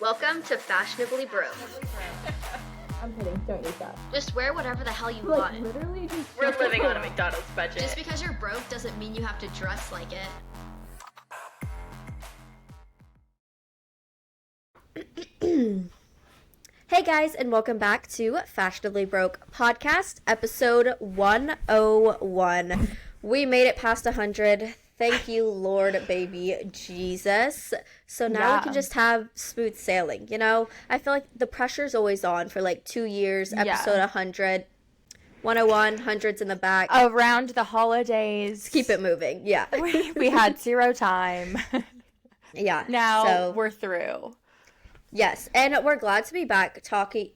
Welcome to Fashionably Broke. I'm kidding, don't use that. Just wear whatever the hell you Like, want. literally just... We're living on a McDonald's budget. Just because you're broke doesn't mean you have to dress like it. Hey guys, and welcome back to Fashionably Broke Podcast, episode 101. We made it past 100. Thank you, Lord, baby Jesus. So now we can just have smooth sailing, you know? I feel like the pressure's always on for like 2 years, episode 100, 101, hundreds in the back. Around the holidays. Keep it moving, yeah. we had zero time. Yeah. Now we're through. Yes, and we're glad to be back talking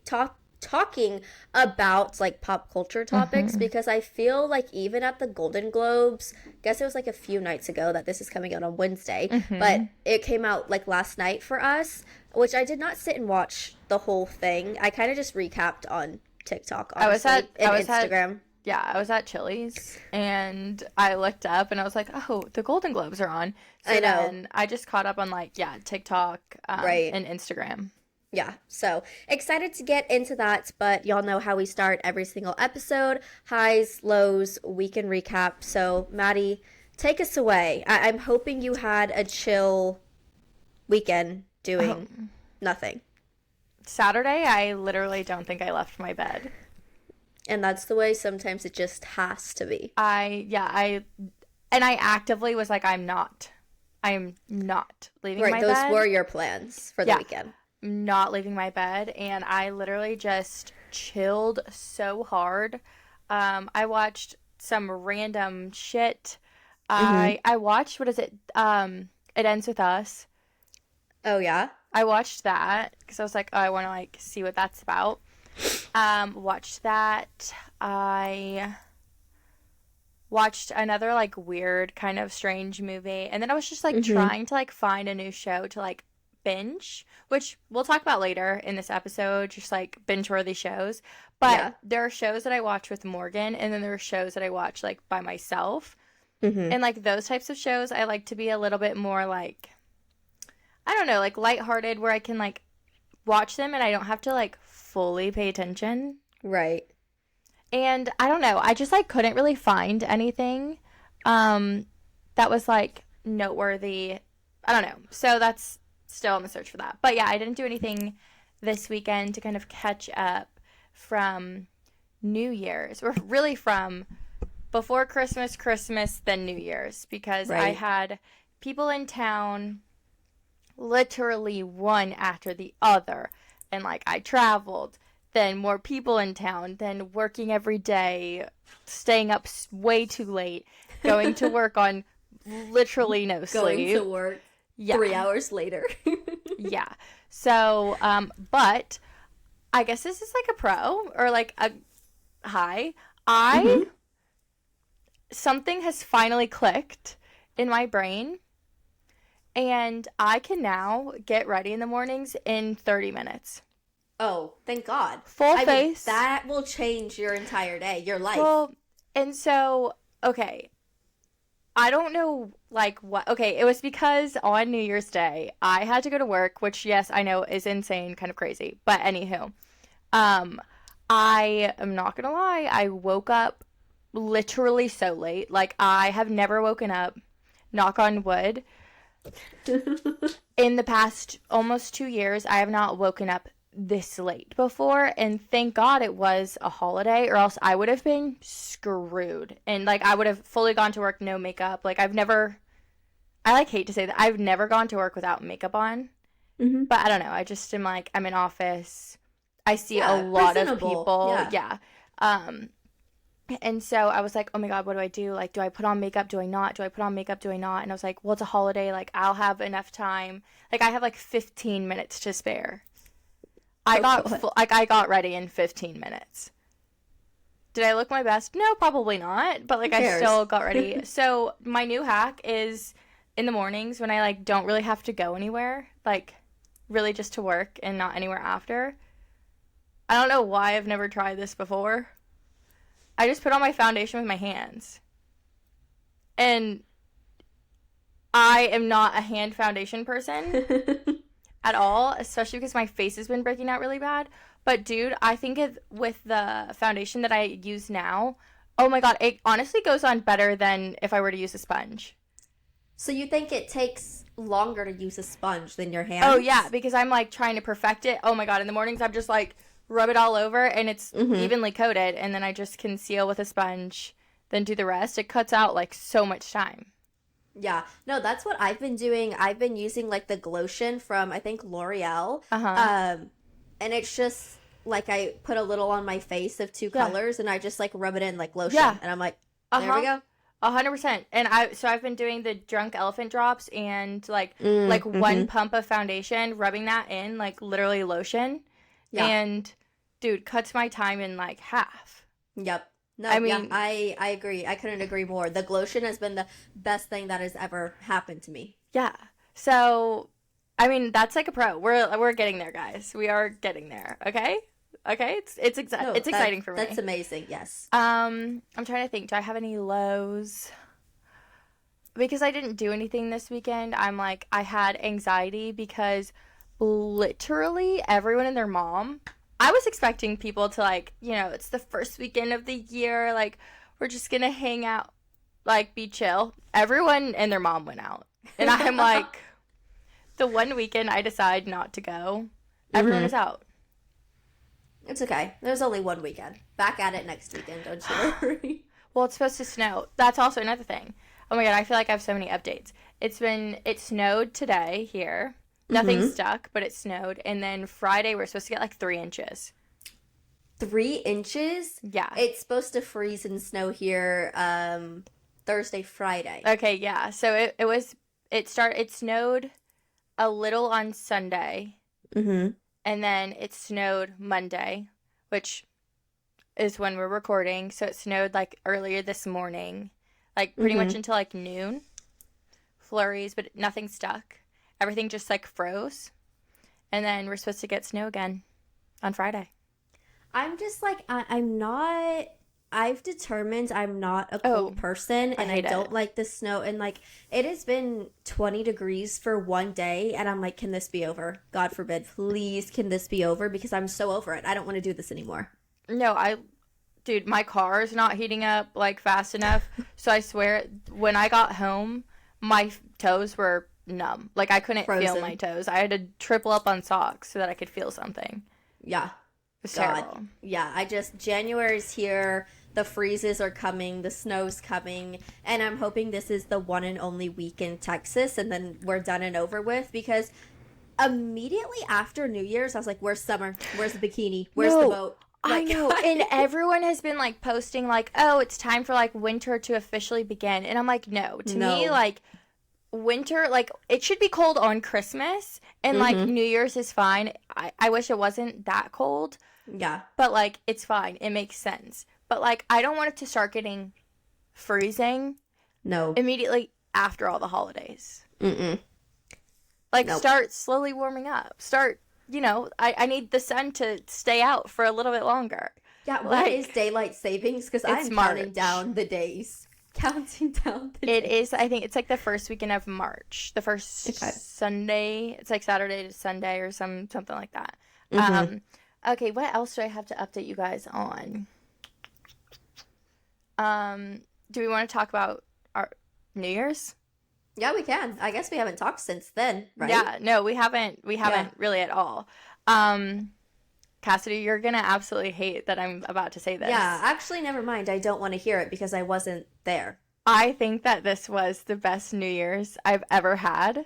about like pop culture topics because I feel like even at the Golden Globes, I guess it was like a few nights ago that this is coming out on Wednesday, but it came out like last night for us, which I did not sit and watch the whole thing. I kind of just recapped on TikTok, honestly, and Instagram. I was at Chili's and I looked up and I was like, oh, the Golden Globes are on. So I know. Then I just caught up on TikTok and Instagram. Yeah, so excited to get into that, but y'all know how we start every single episode. Highs, lows, weekend recap. So, Maddie, take us away. I'm hoping you had a chill weekend doing nothing. Saturday, I literally don't think I left my bed. And that's the way sometimes it just has to be. I actively was like, I'm not leaving my bed. Right, those were your plans for the weekend. Not leaving my bed, and I literally just chilled so hard. I watched some random shit. I watched, what is it? It Ends With Us. Oh, yeah? I watched that because I was like, oh, I want to see what that's about. Watched that. I watched another weird kind of strange movie, and then I was just trying to find a new show to binge, which we'll talk about later in this episode, just binge worthy shows. But there are shows that I watch with Morgan, and then there are shows that I watch by myself. And those types of shows I like to be a little bit more I don't know, lighthearted, where I can watch them and I don't have to fully pay attention. Right. And I don't know, I just couldn't really find anything that was noteworthy. I don't know. So that's still on the search for that. But yeah, I didn't do anything this weekend to kind of catch up from New Year's, or really from before Christmas, then New Year's, because I had people in town, literally one after the other. And I traveled, then more people in town, then working every day, staying up way too late, going to work on literally no sleep. Going to work 3 hours later. Yeah. So, but I guess this is a pro or a high. Something has finally clicked in my brain. And I can now get ready in the mornings in 30 minutes. Oh, thank God. Full face. face. Mean, that will change your entire day, your life. Well, and so, okay. I don't know, what. Okay, it was because on New Year's Day, I had to go to work, which, yes, I know is insane, kind of crazy. But anywho, I am not going to lie. I woke up literally so late. I have never woken up, knock on wood. In the past almost 2 years, I have not woken up this late before, and thank God it was a holiday, or else I would have been screwed. And I would have fully gone to work no makeup. I hate to say that I've never gone to work without makeup on. But I don't know, I just am I'm in office, I see a lot of people. And so I was like, oh my God, what do I do? Do I put on makeup? Do I not? Do I put on makeup? Do I not? And I was like, well, it's a holiday. I'll have enough time. I have 15 minutes to spare. I got ready in 15 minutes. Did I look my best? No, probably not. But I still got ready. So my new hack is in the mornings when I don't really have to go anywhere, really just to work and not anywhere after. I don't know why I've never tried this before. I just put on my foundation with my hands. And I am not a hand foundation person. at all, especially because my face has been breaking out really bad. But, dude, I think with the foundation that I use now, oh, my God, it honestly goes on better than if I were to use a sponge. So you think it takes longer to use a sponge than your hands? Oh, yeah, because I'm, like, trying to perfect it. Oh, my God, in the mornings I'm just, like, rub it all over, and it's evenly coated, and then I just conceal with a sponge, then do the rest. It cuts out, like, so much time. Yeah. No, that's what I've been doing. I've been using, like, the Glotion from, I think, L'Oreal. And it's just, like, I put a little on my face of two colors, and I just, like, rub it in, like, lotion. Yeah. And I'm like, there we go. 100%. And I've been doing the Drunk Elephant drops and, like, one pump of foundation, rubbing that in, like, literally lotion. Yeah. And, dude, cuts my time in, like, half. Yep. No, I mean, yeah, I agree. I couldn't agree more. The Glotion has been the best thing that has ever happened to me. Yeah. So, I mean, that's like a pro. We're getting there, guys. We are getting there. Okay? Okay? It's exciting for me. That's amazing. Yes. I'm trying to think. Do I have any lows? Because I didn't do anything this weekend, I'm like, I had anxiety because literally everyone and their mom, I was expecting people to, like, you know, it's the first weekend of the year, like, we're just gonna hang out, like, be chill. Everyone and their mom went out. And I'm like, the one weekend I decide not to go, everyone is out. It's okay. There's only one weekend. Back at it next weekend, don't you worry. Well, it's supposed to snow. That's also another thing. Oh my God, I feel like I have so many updates. It snowed today here. Nothing stuck, but it snowed. And then Friday, we're supposed to get like 3 inches. 3 inches? Yeah. It's supposed to freeze and snow here Thursday, Friday. Okay, yeah. So it snowed a little on Sunday. And then it snowed Monday, which is when we're recording. So it snowed like earlier this morning, like pretty much until like noon. Flurries, but nothing stuck. Everything just, like, froze. And then we're supposed to get snow again on Friday. I'm just, like, I've determined I'm not a cold person. And I don't like the snow. And, like, it has been 20 degrees for one day. And I'm like, can this be over? God forbid. Please, can this be over? Because I'm so over it. I don't want to do this anymore. No, dude, my car is not heating up, like, fast enough. So I swear, when I got home, my toes were numb. Like, I couldn't feel my toes. I had to triple up on socks so that I could feel something. Yeah. It was terrible. Yeah, January's here. The freezes are coming. The snow's coming. And I'm hoping this is the one and only week in Texas, and then we're done and over with, because immediately after New Year's, I was like, where's summer? Where's the bikini? Where's the boat? I know. And everyone has been, like, posting, like, oh, it's time for, like, winter to officially begin. And I'm like, no. To me, like, winter, like, it should be cold on Christmas, and like New Year's is fine. I wish it wasn't that cold. Yeah. But, like, it's fine. It makes sense. But, like, I don't want it to start getting freezing. No. Immediately after all the holidays. Like, start slowly warming up. Start, you know, I need the sun to stay out for a little bit longer. Yeah, what is daylight savings? Because I'm counting down the days. Counting down the days. It is, I think it's like the first weekend of March. The first Sunday. It's like Saturday to Sunday or something like that. Okay, what else do I have to update you guys on? Do we want to talk about our New Year's? Yeah, we can. I guess we haven't talked since then, right? Yeah, no, we haven't really at all. Kassidy, you're going to absolutely hate that I'm about to say this. Yeah, actually, never mind. I don't want to hear it because I wasn't there. I think that this was the best New Year's I've ever had.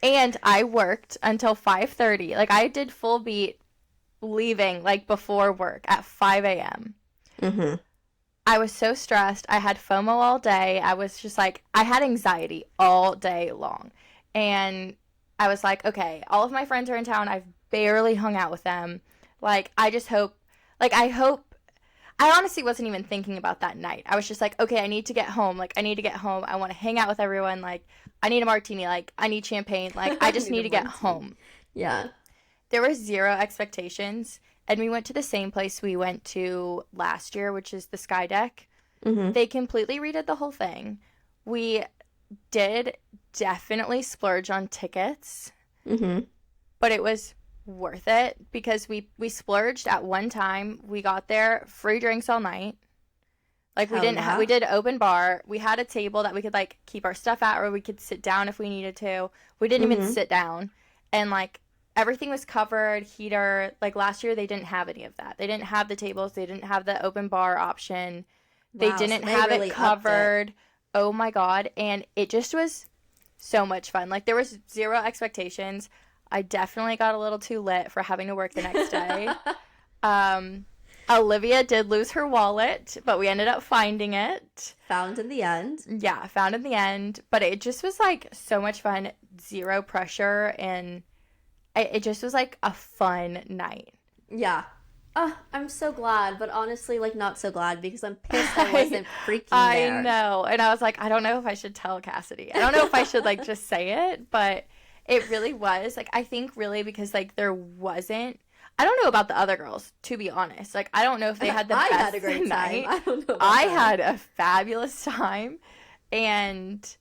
And I worked until 5:30. Like, I did full beat leaving, like, before work at 5 a.m. I was so stressed. I had FOMO all day. I was just, like, I had anxiety all day long. And I was like, okay, all of my friends are in town. I've barely hung out with them. Like, I just hope, like, I honestly wasn't even thinking about that night. I was just like, okay, I need to get home. Like, I need to get home. I want to hang out with everyone. Like, I need a martini. Like, I need champagne. Like, I just need to get home. Yeah. There were zero expectations. And we went to the same place we went to last year, which is the Sky Deck. They completely redid the whole thing. We did definitely splurge on tickets. but it was worth it because we splurged at one time. We got there, free drinks all night. Like, we didn't we did open bar. We had a table that we could, like, keep our stuff at, or we could sit down if we needed to. We didn't even sit down. And, like, everything was covered, heater. Like, last year, they didn't have any of that. They didn't have the tables. They didn't have the open bar option. They didn't have really it covered. Oh, my God. And it just was so much fun. Like, there was zero expectations. I definitely got a little too lit for having to work the next day. Olivia did lose her wallet, but we ended up finding it. Found in the end. Yeah, found in the end. But it just was, like, so much fun. Zero pressure. And it just was, like, a fun night. Yeah. Oh, I'm so glad. But honestly, like, not so glad because I'm pissed I wasn't freaking there. I know. And I was like, I don't know if I should tell Kassidy. I don't know if I should, like, just say it. But it really was. Like, I think really because, like, there wasn't. I don't know about the other girls, to be honest. Like, I don't know if they had the best had a great night. time. I don't know. I had a fabulous time. And,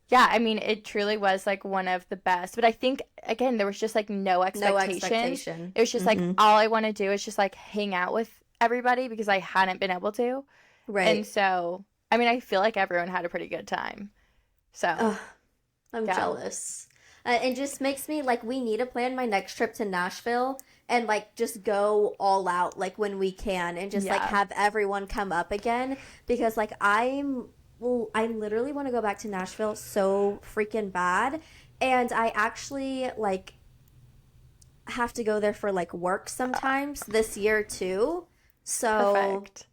yeah, I mean, it truly was, like, one of the best. But I think, again, there was just, like, no expectation. It was just, like, all I want to do is just, like, hang out with everybody because I hadn't been able to. Right. And so, I mean, I feel like everyone had a pretty good time. So. I'm jealous. It just makes me, like, we need to plan my next trip to Nashville and, like, just go all out, like, when we can and just, like, have everyone come up again because, like, I literally want to go back to Nashville so freaking bad. And I actually, like, have to go there for, like, work sometimes this year, too. So Perfect.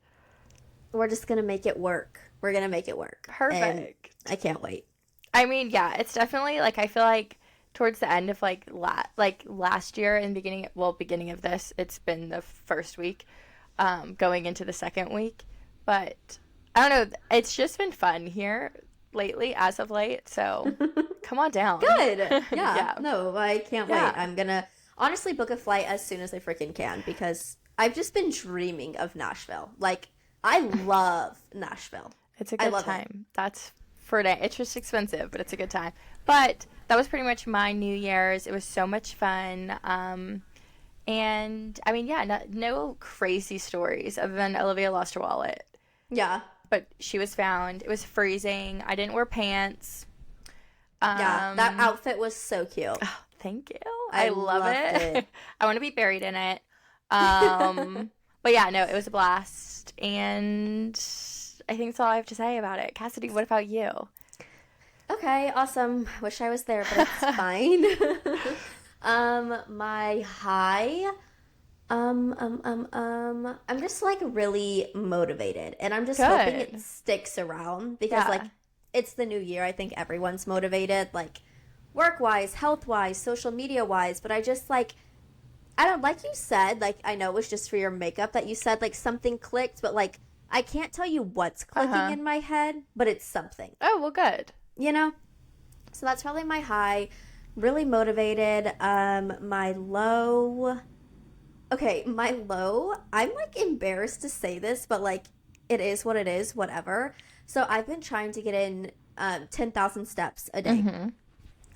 We're just going to make it work. We're going to make it work. Perfect. And I can't wait. I mean, yeah, it's definitely, like, I feel like towards the end of, like, last year and beginning of this, it's been the first week, going into the second week. But, I don't know, it's just been fun here lately, as of late, so come on down. Good. Yeah. No, I can't wait. I'm going to honestly book a flight as soon as I freaking can because I've just been dreaming of Nashville. Like, I love Nashville. It's a good time. That's for a day. It's just expensive, but it's a good time. But that was pretty much my New Year's. It was so much fun. And I mean, yeah, no crazy stories other than Olivia lost her wallet. Yeah. But she was found. It was freezing. I didn't wear pants. Yeah, that outfit was so cute. Oh, thank you. I love it. I want to be buried in it. But yeah, no, it was a blast. And I think that's all I have to say about it. Kassidy, what about you? Okay, awesome. Wish I was there, but it's fine. My high, I'm just, like, really motivated, and I'm just hoping it sticks around, because, like, it's the new year. I think everyone's motivated, like, work-wise, health-wise, social media-wise, but I just, like, I don't, like you said, like, I know it was just for your makeup that you said, like, something clicked, but, like, I can't tell you what's clicking in my head, but it's something. Oh, well, good. You know? So that's probably my high. Really motivated. My low. Okay, my low. I'm, like, embarrassed to say this, but, like, it is what it is, whatever. So I've been trying to get in 10,000 steps a day.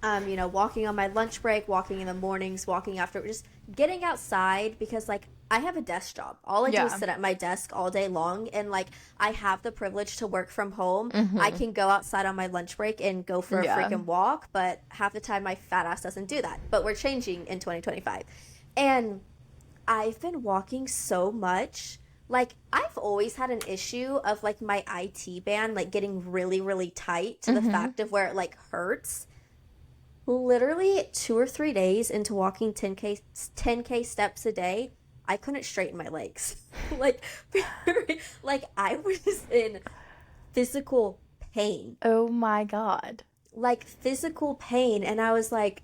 You know, walking on my lunch break, walking in the mornings, walking after, just getting outside because, like, I have a desk job. All I do is sit at my desk all day long, and, like, I have the privilege to work from home. I can go outside on my lunch break and go for a freaking walk, but half the time my fat ass doesn't do that. But we're changing in 2025. And I've been walking so much. Like, I've always had an issue of, like, my IT band, like, getting really, really tight to the fact of where it, like, hurts. Literally 2 or 3 days into walking 10K steps a day, I couldn't straighten my legs. like I was in physical pain. Oh my God. Like, physical pain. And I was like,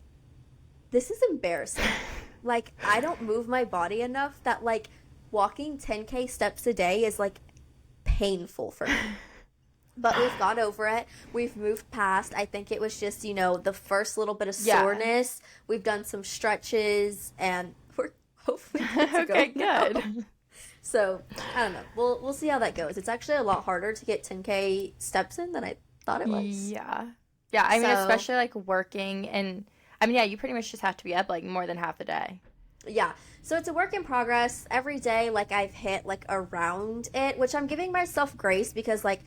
this is embarrassing. Like, I don't move my body enough that, like, walking 10K steps a day is, like, painful for me. But we've got over it. We've moved past. I think it was just, you know, the first little bit of soreness. We've done some stretches, and we're hopefully good to go now. So, I don't know. We'll see how that goes. It's actually a lot harder to get 10K steps in than I thought it was. Yeah. Yeah, I mean, especially, like, working, and I mean, yeah, you pretty much just have to be up, like, more than half the day. Yeah. So it's a work in progress. Every day, like, I've hit, like, around it, which I'm giving myself grace because, like,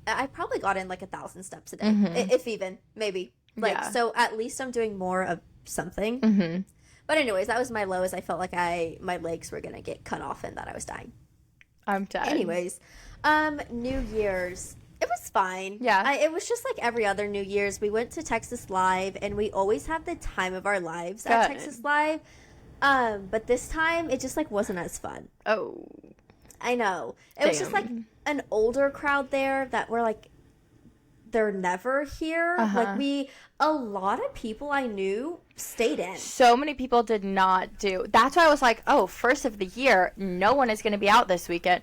I probably got in, like, 1,000 steps a day. If even. Maybe. Like, Yeah. so at least I'm doing more of something. Mm-hmm. But anyways, that was my low, as I felt like my legs were going to get cut off and that I was dying. I'm done. Anyways, New Year's. It was fine. Yeah. It was just like every other New Year's. We went to Texas Live, and we always have the time of our lives at Good. Texas Live. But this time, it just, like, wasn't as fun. Oh. I know. It was just, like, an older crowd there that were, like, they're never here. Like, a lot of people I knew stayed in. So many people did not do. That's why I was like, oh, first of the year, no one is going to be out this weekend.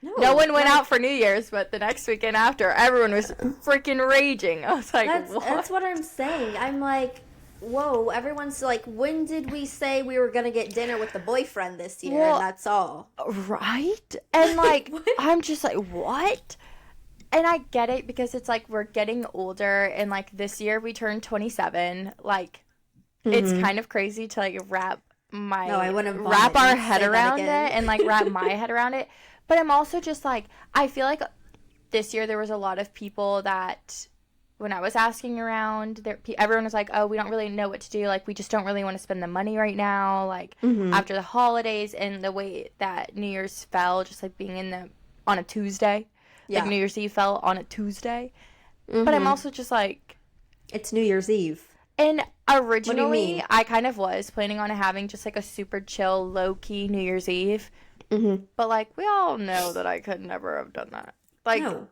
No one went out for New Year's, but the next weekend after, everyone was freaking raging. I was like, what? That's what I'm saying. I'm like, whoa, everyone's like, when did we say we were going to get dinner with the boyfriend this year? Well, and that's all. Right? And, like, I'm just like, what? And I get it because it's like we're getting older, and, like, this year we turned 27. Like, it's kind of crazy to, like, wrap our head around it and, like, wrap my head around it. But I'm also just like, I feel like this year there was a lot of people that when I was asking around, everyone was like, oh, we don't really know what to do. Like, we just don't really want to spend the money right now. Like, after the holidays and the way that New Year's fell, just like being on a Tuesday. Yeah. Like, New Year's Eve fell on a Tuesday. But I'm also just like, it's New Year's Eve. And originally, I kind of was planning on having just like a super chill, low-key New Year's Eve. But, like, we all know that I could never have done that. Like, no.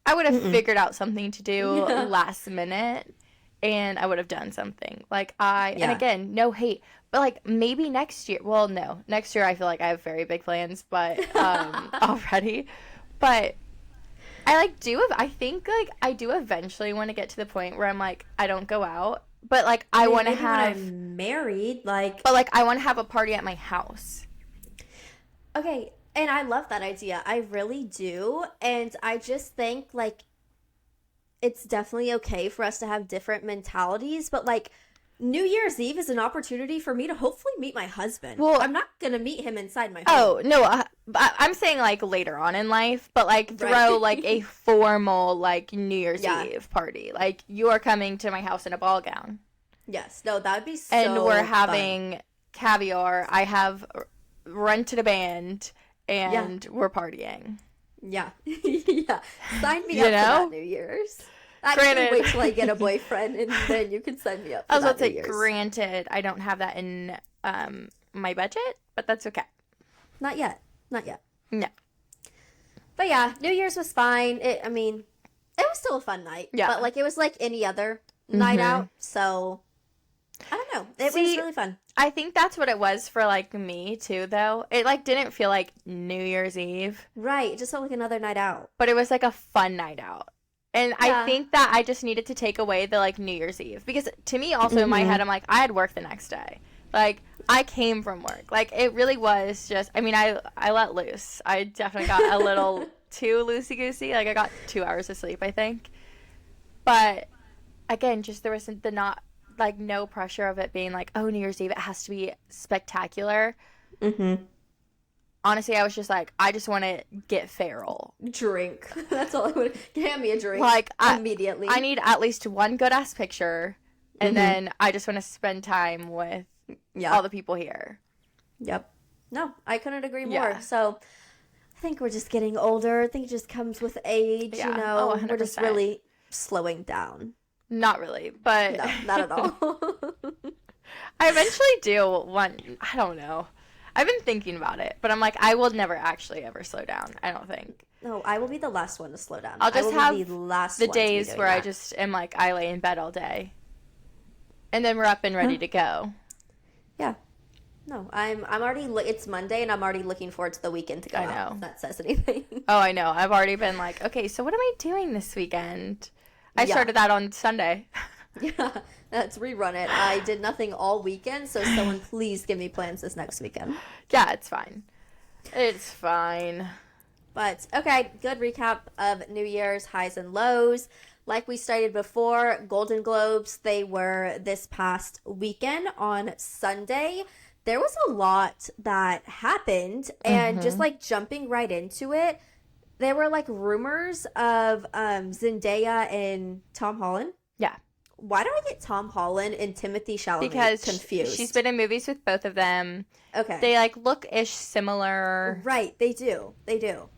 I would have figured out something to do last minute, and I would have done something. Like, and again, no hate, but, like, maybe next year. Well, no. Next year, I feel like I have very big plans, but, already. But I think, like, I do eventually want to get to the point where I'm, like, I don't go out, but, like, I want to have. When I'm married, like. But, like, I want to have a party at my house. Okay, and I love that idea. I really do. And I just think, like, it's definitely okay for us to have different mentalities. But, like, New Year's Eve is an opportunity for me to hopefully meet my husband. Well, I'm not going to meet him inside my home. Oh, no. I'm saying, like, later on in life. But, like, throw, like, a formal, like, New Year's Eve party. Like, you are coming to my house in a ball gown. Yes. No, that would be so And we're having caviar. I have rented a band, and we're partying. Yeah. Yeah. Sign me up for that New Year's. Granted, wait till I get a boyfriend, and then you can sign me up for I was about to say, New Year's. Granted, I don't have that in my budget, but that's okay. Not yet. Not yet. No. But yeah, New Year's was fine. It was still a fun night. Yeah. But, like, it was like any other night out, so I don't know. It was really fun. I think that's what it was for, like, me, too, though. It, like, didn't feel like New Year's Eve. Right. It just felt like another night out. But it was, like, a fun night out. And I think that I just needed to take away the, like, New Year's Eve. Because to me, also, in my head, I'm like, I had work the next day. Like, I came from work. Like, it really was just, I mean, I let loose. I definitely got a little too loosey-goosey. Like, I got 2 hours of sleep, I think. But, again, just there was no pressure of it being like, oh, New Year's Eve, it has to be spectacular. Honestly, I was just like, I just want to get feral. Drink. That's all I would. Hand me a drink. Like, immediately. I need at least one good-ass picture, and then I just want to spend time with all the people here. Yep. No, I couldn't agree more. Yeah. So, I think we're just getting older. I think it just comes with age, you know. Oh, 100%. We're just really slowing down. Not really, but... No, not at all. I eventually do want... I don't know. I've been thinking about it, but I'm like, I will never actually ever slow down, I don't think. No, I will be the last one to slow down. I'll just have the days where I just am like, I lay in bed all day. And then we're up and ready to go. Yeah. No, I'm already, it's Monday, and I'm already looking forward to the weekend to go out. I know. If that says anything. Oh, I know. I've already been like, okay, so what am I doing this weekend? I started that on Sunday. Yeah, let's rerun it. I did nothing all weekend, so someone please give me plans this next weekend. Yeah, it's fine. It's fine. But, okay, good recap of New Year's highs and lows. like we stated before, Golden Globes, they were this past weekend on Sunday. There was a lot that happened, and just like jumping right into it, there were like rumors of Zendaya and Tom Holland. Yeah. Why do I get Tom Holland and Timothee Chalamet Because confused? she's been in movies with both of them. Okay. They like look-ish similar. Right, they do. They do.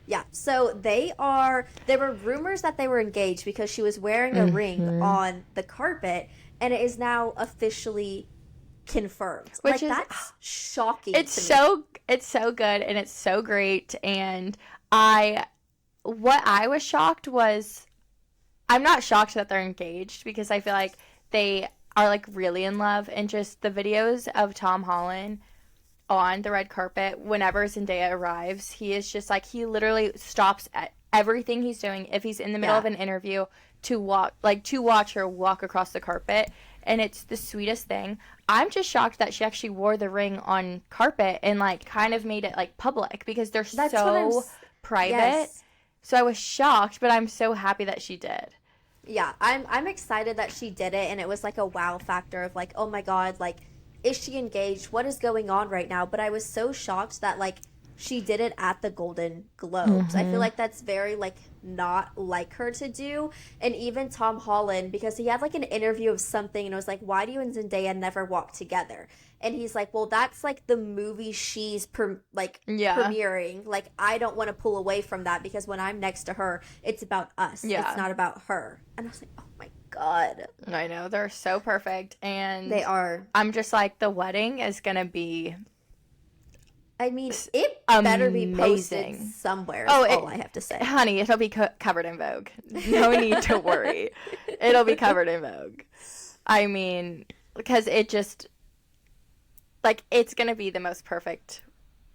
Yeah, so there were rumors that they were engaged because she was wearing a ring on the carpet, and it is now officially confirmed. Which is that's shocking. It's so good and it's so great. And what I was shocked was, I'm not shocked that they're engaged because I feel like they are like really in love, and just the videos of Tom Holland on the red carpet whenever Zendaya arrives, he is just like, he literally stops at everything he's doing if he's in the middle of an interview to watch her walk across the carpet, and it's the sweetest thing. I'm just shocked that she actually wore the ring on carpet and like kind of made it like public because they're so private. Yes. So I was shocked, but I'm so happy that she did. Yeah, I'm excited that she did it, and it was like a wow factor of like, oh my god, like, is she engaged? What is going on right now? But I was so shocked that like she did it at the Golden Globes. I feel like that's very like not like her to do. And even Tom Holland, because he had like an interview of something, and it was like, why do you and Zendaya never walk together? And he's like, well, that's like the movie she's premiering. Like, I don't want to pull away from that because when I'm next to her, it's about us. Yeah. It's not about her. And I was like, oh my God. I know. They're so perfect. And they are. I'm just like, the wedding is going to be, I mean, it better be posted somewhere. All I have to say. Honey, it'll be covered in Vogue. No need to worry. It'll be covered in Vogue. I mean, because it just, like, it's going to be the most perfect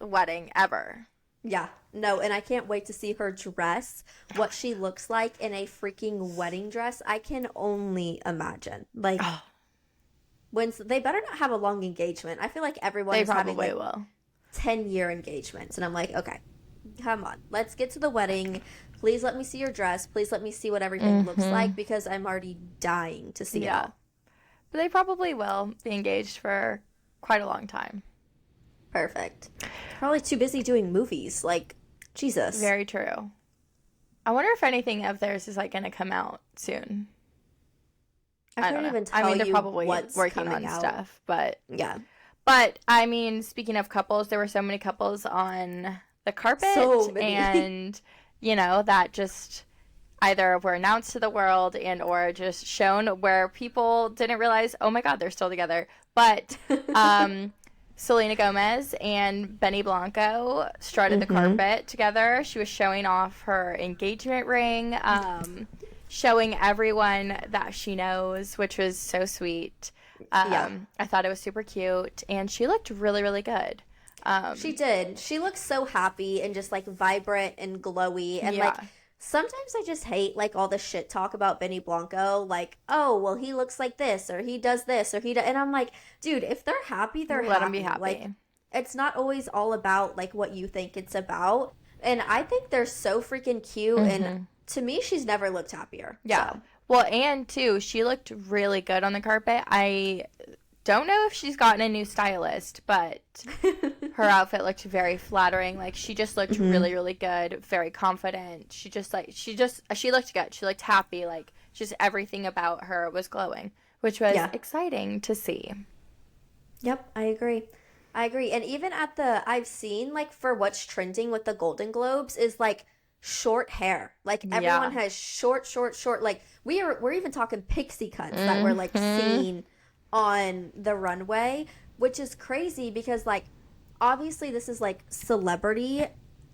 wedding ever. Yeah. No, and I can't wait to see her dress, what she looks like in a freaking wedding dress. I can only imagine. Like, they better not have a long engagement. I feel like everyone is having, like, 10-year engagements. And I'm like, okay, come on. Let's get to the wedding. Please let me see your dress. Please let me see what everything looks like, because I'm already dying to see it all. But they probably will be engaged for quite a long time. Perfect. Probably too busy doing movies. Like, Jesus. Very true. I wonder if anything of theirs is like going to come out soon. I can't even tell you. They're probably what's working on out. stuff, but yeah. But I mean, speaking of couples, there were so many couples on the carpet, so many. And you know, that just either were announced to the world and or just shown where people didn't realize, oh my God, they're still together. But Selena Gomez and Benny Blanco strutted the carpet together. She was showing off her engagement ring, showing everyone that she knows, which was so sweet. I thought it was super cute, and she looked really, really good. She did. She looks so happy and just like vibrant and glowy, and like sometimes I just hate like all the shit talk about Benny Blanco, like, oh well, he looks like this or he does this or and I'm like, dude, if they're happy, they're Let them be happy. Like, it's not always all about like what you think it's about, and I think they're so freaking cute, and to me, she's never looked happier. Yeah. So. Well, and too, she looked really good on the carpet. I don't know if she's gotten a new stylist, but her outfit looked very flattering. Like, she just looked really, really good, very confident. She looked good. She looked happy. Like, just everything about her was glowing, which was exciting to see. Yep, I agree. And even I've seen like for what's trending with the Golden Globes is like short hair. Like, everyone has short, like we're even talking pixie cuts that were like seen on the runway, which is crazy because like obviously this is like celebrity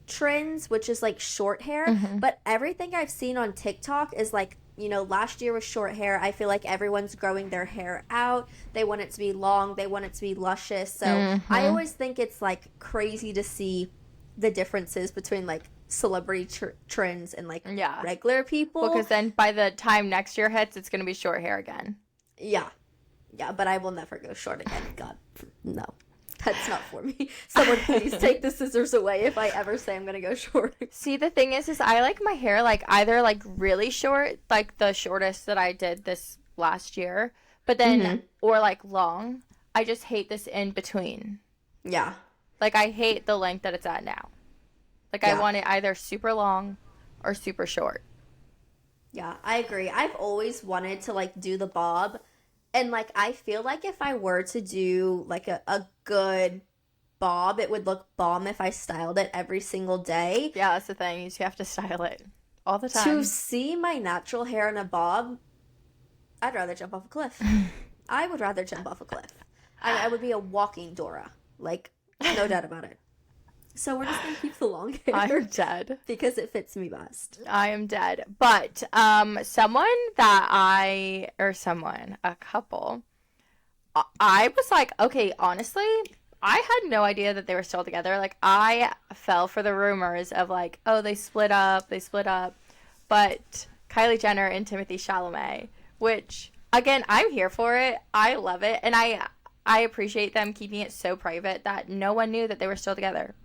trends, which is like short hair, but everything I've seen on TikTok is like, you know, last year was short hair. I feel like everyone's growing their hair out. They want it to be long, they want it to be luscious. So I always think it's like crazy to see the differences between like celebrity trends and like regular people, because then by the time next year hits, it's going to be short hair again. Yeah, but I will never go short again. God, no. That's not for me. Someone please take the scissors away if I ever say I'm gonna go short. See, the thing is I like my hair like either like really short, like the shortest that I did this last year, but then or like long. I just hate this in between. Yeah. Like I hate the length that it's at now. Like I want it either super long or super short. Yeah, I agree. I've always wanted to like do the bob. And, like, I feel like if I were to do, like, a good bob, it would look bomb if I styled it every single day. Yeah, that's the thing. You just have to style it all the time. To see my natural hair in a bob, I'd rather jump off a cliff. I would rather jump off a cliff. I would be a walking Dora. Like, no doubt about it. So we're just going to keep the long hair. I'm dead. Because it fits me best. I am dead. But a couple, I was like, okay, honestly, I had no idea that they were still together. Like, I fell for the rumors of like, oh, they split up. But Kylie Jenner and Timothee Chalamet, which, again, I'm here for it. I love it. And I appreciate them keeping it so private that no one knew that they were still together.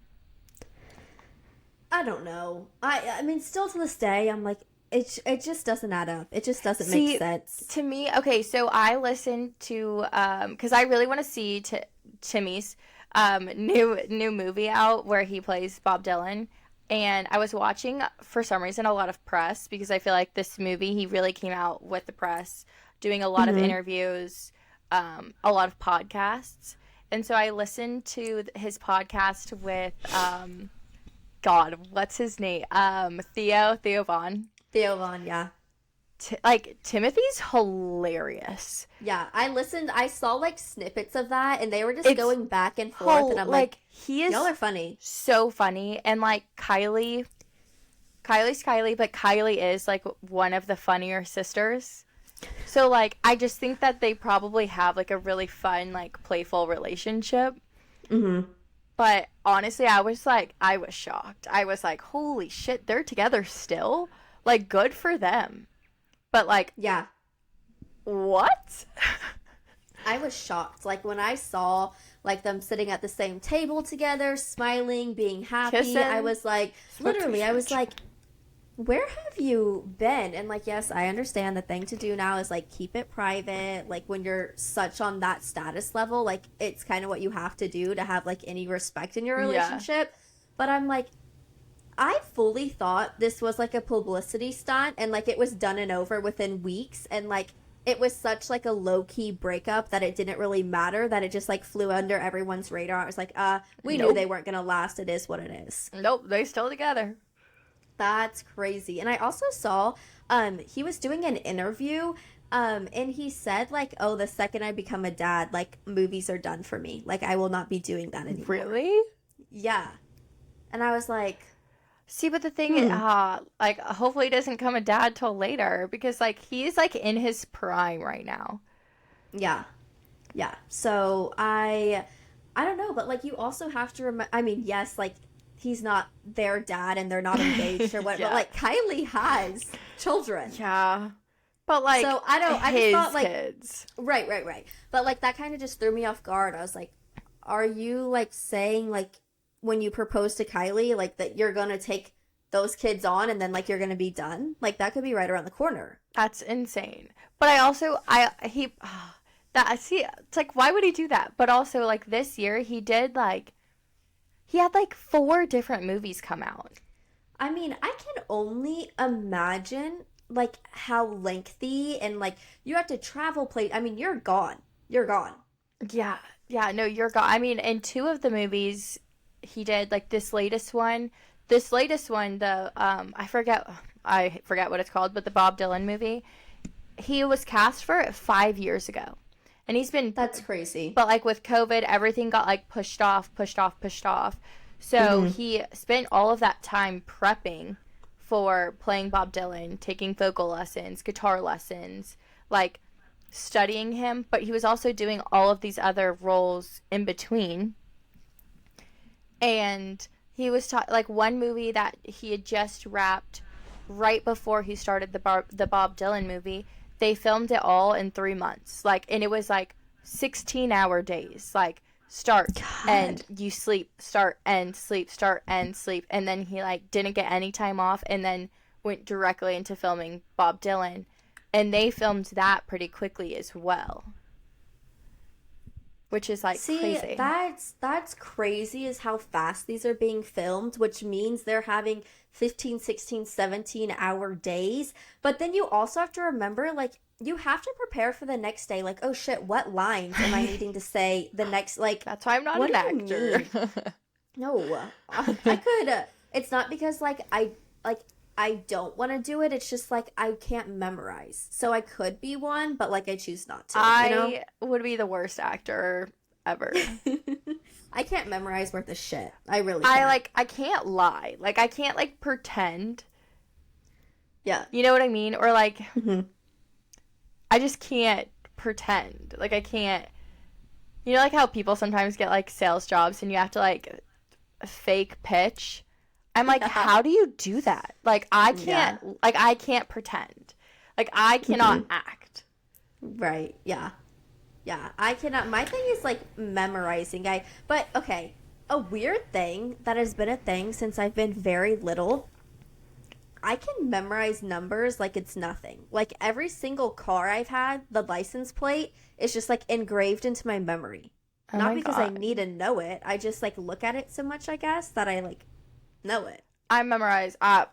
I don't know. I mean, still to this day, I'm like, it just doesn't add up. It just doesn't make sense. To me, okay, so I listened to, because I really want to see Timmy's new movie out where he plays Bob Dylan. And I was watching, for some reason, a lot of press because I feel like this movie, he really came out with the press, doing a lot of interviews, a lot of podcasts. And so I listened to his podcast with... God, what's his name? Theo Von. Theo Von, yeah. Timothy's hilarious. Yeah, I saw, like, snippets of that, and they were just going back and forth, and I'm like, he is y'all are funny. So funny, and, like, Kylie's Kylie, but Kylie is, like, one of the funnier sisters. So, like, I just think that they probably have, like, a really fun, like, playful relationship. Mm-hmm. But honestly, I was shocked. I was like, holy shit, they're together still? Like, good for them. But, like, yeah. What? I was shocked. Like, when I saw, like, them sitting at the same table together, smiling, being happy, kissing. I was like, literally, I was like, where have you been? And, like, yes, I understand the thing to do now is, like, keep it private. Like, when you're such on that status level, like, it's kind of what you have to do to have, like, any respect in your relationship. Yeah. But I'm like, I fully thought this was, like, a publicity stunt and, like, it was done and over within weeks. And, like, it was such, like, a low-key breakup that it didn't really matter, that it just, like, flew under everyone's radar. I was like, we knew they weren't going to last. It is what it is. Nope, they still together. That's crazy. And I also saw he was doing an interview and he said, like, oh, the second I become a dad, like, movies are done for me. Like, I will not be doing that anymore. Really? Yeah. And I was like... See, but the thing is, like, hopefully he doesn't become a dad till later because, like, he's, like, in his prime right now. Yeah. Yeah. So I don't know, but, like, you also have to remember... I mean, yes, like... He's not their dad and they're not engaged or what, but like Kylie has children. Yeah. But like, so I just thought like, kids. Right. But like that kind of just threw me off guard. I was like, are you like saying like when you propose to Kylie, like that you're going to take those kids on and then like you're going to be done? Like that could be right around the corner. That's insane. But it's like, why would he do that? But also like this year he had like 4 different movies come out. I mean, I can only imagine like how lengthy and like you have to travel I mean, you're gone. Yeah, no, you're gone. I mean, in 2 of the movies he did, like this latest one, the I forget what it's called, but the Bob Dylan movie, he was cast for it 5 years ago. And he's been... That's crazy. But, like, with COVID, everything got, like, pushed off. So he spent all of that time prepping for playing Bob Dylan, taking vocal lessons, guitar lessons, like, studying him. But he was also doing all of these other roles in between. And he was like, one movie that he had just wrapped right before he started the Bob Dylan movie, they filmed it all in 3 months. Like, and it was like 16-hour days. Like, start, end, you sleep, start, end, sleep, start, end, sleep. And then he, like, didn't get any time off and then went directly into filming Bob Dylan. And they filmed that pretty quickly as well. Which is, like, crazy. That's crazy is how fast these are being filmed, which means they're having 15, 16, 17-hour days. But then you also have to remember, like, you have to prepare for the next day. Like, oh, shit, what lines am I needing to say the next, like... That's why I'm not an actor. No. I could... it's not because, I don't want to do it. It's just, like, I can't memorize. So I could be one, but, like, I choose not to. I would be the worst actor ever. I can't memorize worth a shit. I really can't. I can't lie. Like, I can't, like, pretend. Yeah. You know what I mean? Or, like, I just can't pretend. Like, I can't. You know, like, how people sometimes get, like, sales jobs and you have to, like, fake pitch? I'm like, how do you do that? Like, I can't, like, I can't pretend. Like, I cannot act. Right, yeah. Yeah, I cannot. My thing is, like, memorizing. But, okay, a weird thing that has been a thing since I've been very little, I can memorize numbers like it's nothing. Like, every single car I've had, the license plate is just, like, engraved into my memory. Oh Not my because God. I need to know it. I just, like, look at it so much, I guess, that I, like, know it. I memorize. I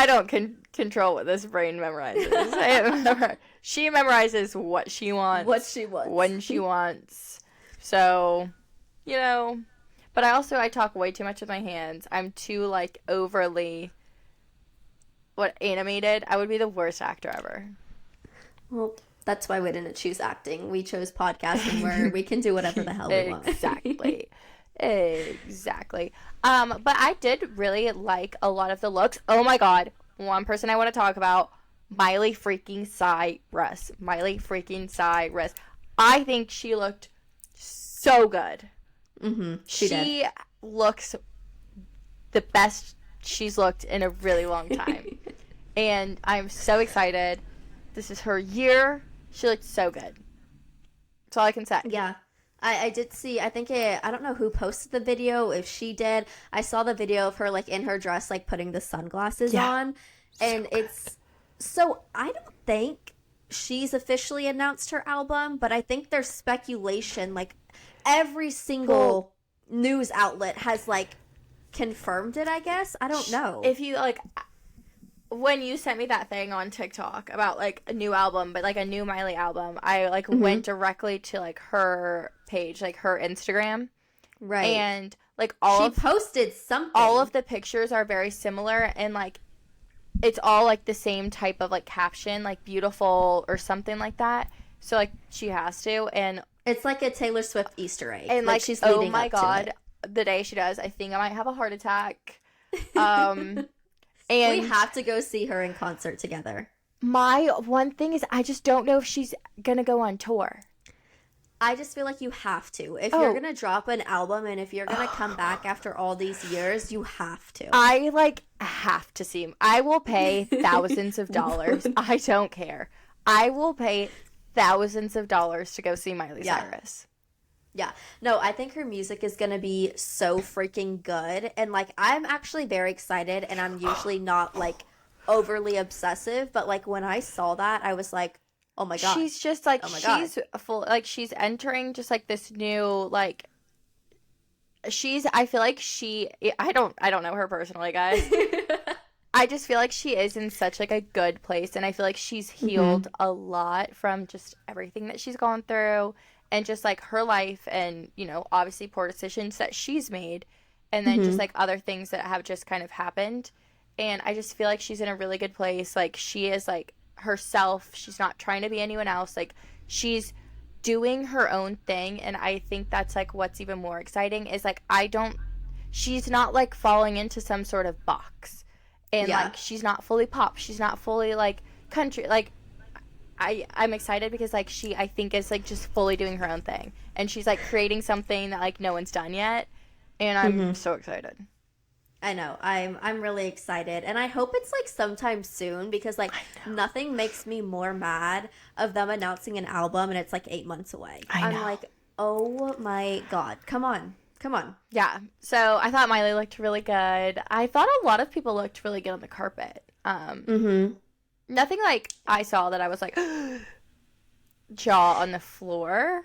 don't control what this brain memorizes. She memorizes what she wants. What she wants. When she wants. So, you know. But I talk way too much with my hands. I'm too, like, overly, animated. I would be the worst actor ever. Well, that's why we didn't choose acting. We chose podcasting where we can do whatever the hell we want. Exactly. Exactly. But I did really like a lot of the looks. Oh my God. One person I want to talk about, Miley freaking Cyrus. Miley freaking Cyrus. I think she looked so good. Mm-hmm. She looks the best she's looked in a really long time. And I'm so excited. This is her year. She looked so good. That's all I can say. Yeah. I did see, I don't know who posted the video, if she did. I saw the video of her, like, in her dress, like, putting the sunglasses on. And so I don't think she's officially announced her album, but I think there's speculation, like, every single news outlet has, like, confirmed it, I guess. I don't know. If you, like, when you sent me that thing on TikTok about, like, a new album, but, like, a new Miley album, I, like, went directly to, like, her page, like, her Instagram. Right. And, like, she posted something. All of the pictures are very similar, and, like, it's all, like, the same type of, like, caption, like, beautiful or something like that. So, like, she has to, and... It's like a Taylor Swift Easter egg. And, like, she's oh leading my up to God, it. the day she does, I think I might have a heart attack. And we have to go see her in concert together. My one thing is I just don't know if she's going to go on tour. I just feel like you have to. If you're going to drop an album and if you're going to come back after all these years, you have to. I, like, have to see him. I will pay thousands of dollars. I don't care. I will pay thousands of dollars to go see Miley Cyrus. Yeah. No, I think her music is going to be so freaking good. And, like, I'm actually very excited, and I'm usually not, like, overly obsessive. But, like, when I saw that, I was like, oh, my God. She's just, like, she's full, like, she's entering just, like, this new, like, I feel like I don't know her personally, guys. I just feel like she is in such, like, a good place. And I feel like she's healed a lot from just everything that she's gone through. And just, like, her life and, you know, obviously poor decisions that she's made. And then just, like, other things that have just kind of happened. And I just feel like she's in a really good place. Like, she is, like, herself. She's not trying to be anyone else. Like, she's doing her own thing. And I think that's, like, what's even more exciting is, like, she's not, like, falling into some sort of box. And, like, she's not fully pop. She's not fully, like, country. Like, I'm excited because, like, she, I think, is, like, just fully doing her own thing. And she's, like, creating something that, like, no one's done yet. And I'm so excited. I know. I'm really excited. And I hope it's, like, sometime soon because, like, nothing makes me more mad of them announcing an album and it's, like, 8 months away. I'm like, Oh my God. Come on. Yeah. So I thought Miley looked really good. I thought a lot of people looked really good on the carpet. Nothing like I saw that I was like jaw on the floor.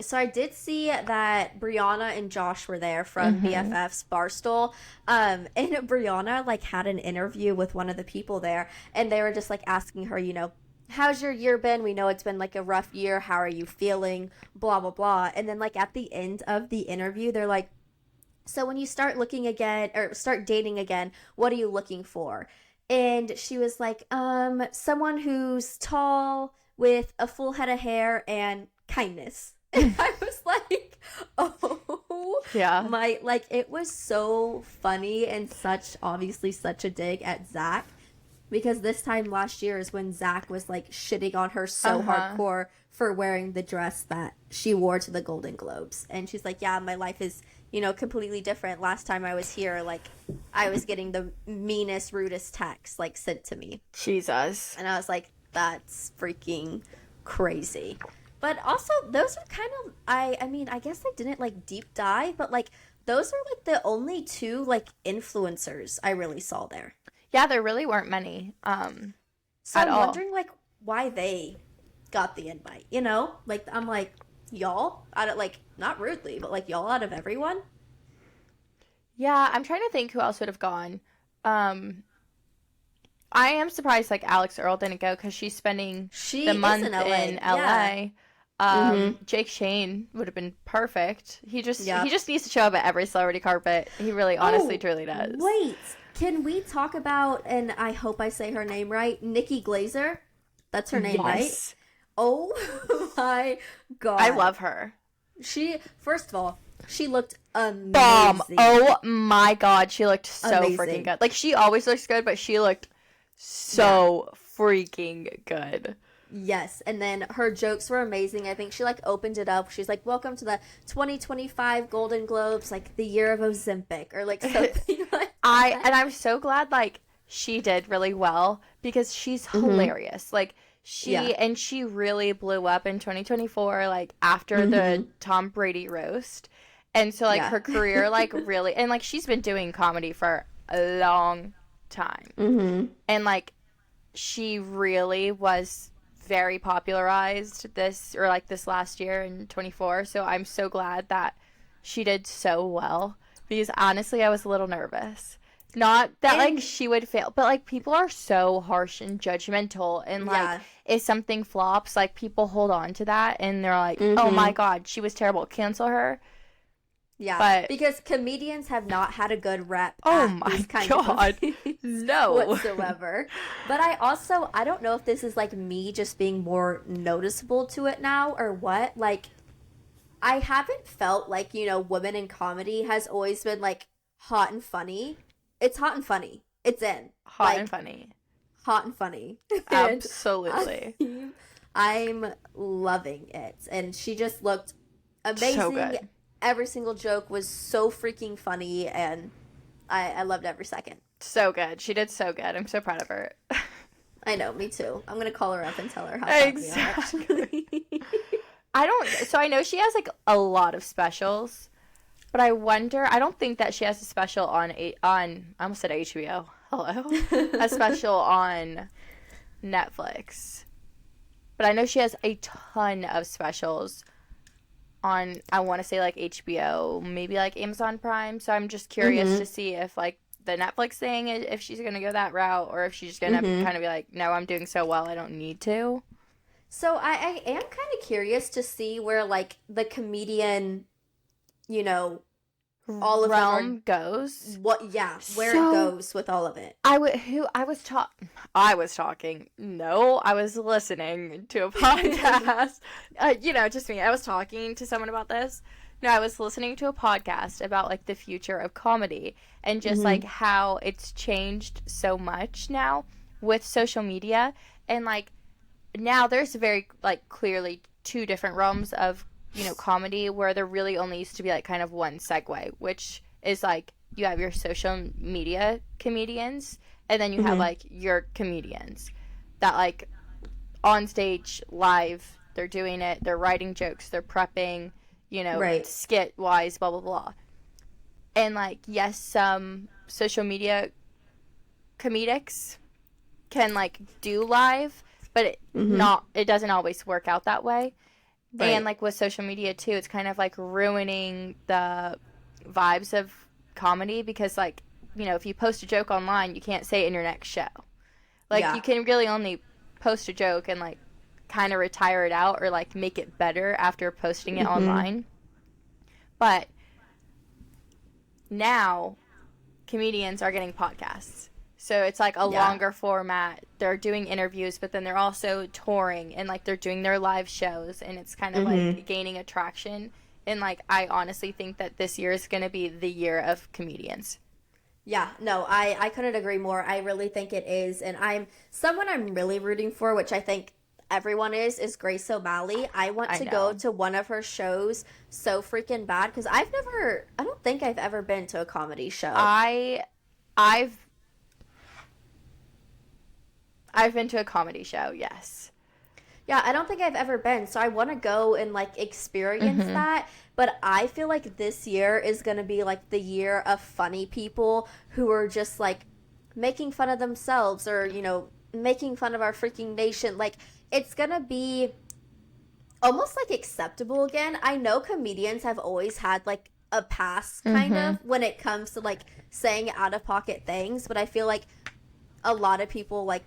So I did see that Brianna and Josh were there from BFF's Barstool. And Brianna like had an interview with one of the people there, and they were just like asking her, you know, how's your year been? We know it's been like a rough year. How are you feeling? Blah, blah, blah. And then like at the end of the interview, they're like, so when you start looking again or start dating again, what are you looking for? And she was like, someone who's tall with a full head of hair and kindness. And I was like, oh Yeah. my, like it was so funny and obviously such a dig at Zach. Because this time last year is when Zach was like shitting on her so hardcore for wearing the dress that she wore to the Golden Globes. And she's like, yeah, my life is, you know, completely different. Last time I was here, like I was getting the meanest, rudest text like sent to me. Jesus. And I was like, that's freaking crazy. But also those are kind of, I mean, I guess I didn't like deep dive, but like those are like the only two like influencers I really saw there. Yeah, there really weren't many. So at I'm all. wondering like why they got the invite, you know? Like I'm like, y'all out of like not rudely, but like y'all out of everyone? Yeah, I'm trying to think who else would have gone. I am surprised like Alex Earl didn't go because she's spending the month in LA. Yeah. Jake Shane would have been perfect. He just needs to show up at every celebrity carpet. He really honestly truly does. Wait. Can we talk about, and I hope I say her name right, Nikki Glazer? That's her name, right? Oh my God. I love her. First of all, she looked amazing. Bomb. Oh my God. She looked so Amazing. freaking good. Like, she always looks good, but she looked so freaking good. Yes, and then her jokes were amazing. I think she like opened it up. She's like, "Welcome to the 2025 Golden Globes, like the year of Ozempic," or like something like that. I'm so glad like she did really well because she's hilarious. Like she really blew up in 2024 like after the Tom Brady roast. And so like her career like really, and like she's been doing comedy for a long time. And like she really was very popularized this last year in 24. So I'm so glad that she did so well because honestly I was a little nervous. Not that like she would fail, but like people are so harsh and judgmental, and like if something flops, like people hold on to that and they're like, oh my God, she was terrible, cancel her. Yeah, but because comedians have not had a good rep. Oh my God, no, whatsoever. But I don't know if this is like me just being more noticeable to it now or what. Like, I haven't felt like, you know, women in comedy has always been like hot and funny. It's hot and funny. It's in hot and funny. Hot and funny. Absolutely. I'm loving it, and she just looked amazing. So good. Every single joke was so freaking funny, and I loved every second. So good. She did so good. I'm so proud of her. I know, me too. I'm going to call her up and tell her how exactly. So I know she has like a lot of specials, but I wonder, I don't think that she has a special on I almost said HBO. Hello. A special on Netflix. But I know she has a ton of specials on, I want to say like HBO, maybe like Amazon Prime. So I'm just curious to see if like the Netflix thing, if she's going to go that route, or if she's just going to kind of be like, no, I'm doing so well, I don't need to. So I am kind of curious to see where like the comedian, you know, all of realm goes. Where it goes with all of it. I was listening to a podcast. Just me. I was talking to someone about this. No, I was listening to a podcast about like the future of comedy and just like how it's changed so much now with social media, and like now there's very like clearly two different realms of, you know, comedy where there really only used to be like kind of one segue, which is like you have your social media comedians and then you have like your comedians that like on stage live they're doing it, they're writing jokes, they're prepping, you know, Right. skit wise, blah blah blah. And like, yes, some social media comedics can like do live, but it doesn't always work out that way. Right. And like with social media too, it's kind of like ruining the vibes of comedy, because like, you know, if you post a joke online, you can't say it in your next show. Like, Yeah. you can really only post a joke and like kind of retire it out or like make it better after posting it online. But now comedians are getting podcasts. So it's like a longer format. They're doing interviews, but then they're also touring and like they're doing their live shows, and it's kind of like gaining attraction. And like, I honestly think that this year is going to be the year of comedians. Yeah, no, I couldn't agree more. I really think it is. And someone I'm really rooting for, which I think everyone is Grace O'Malley. I want to go to one of her shows so freaking bad, because I don't think I've ever been to a comedy show. I've been to a comedy show, yes. Yeah, I don't think I've ever been, so I want to go and like experience that. But I feel like this year is going to be like the year of funny people who are just like making fun of themselves, or, you know, making fun of our freaking nation. Like, it's going to be almost like acceptable again. I know comedians have always had like a pass kind of when it comes to like saying out of pocket things, but I feel like a lot of people like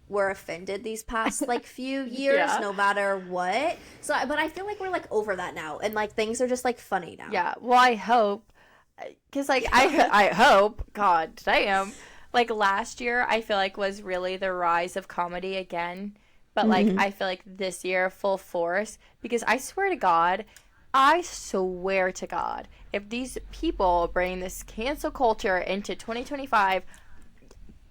were offended these past like few years, no matter what. So, but I feel like we're like over that now, and like things are just like funny now. Yeah, well, I hope, because like I hope, God damn, like last year I feel like was really the rise of comedy again, but like I feel like this year full force, because I swear to God, if these people bring this cancel culture into 2025,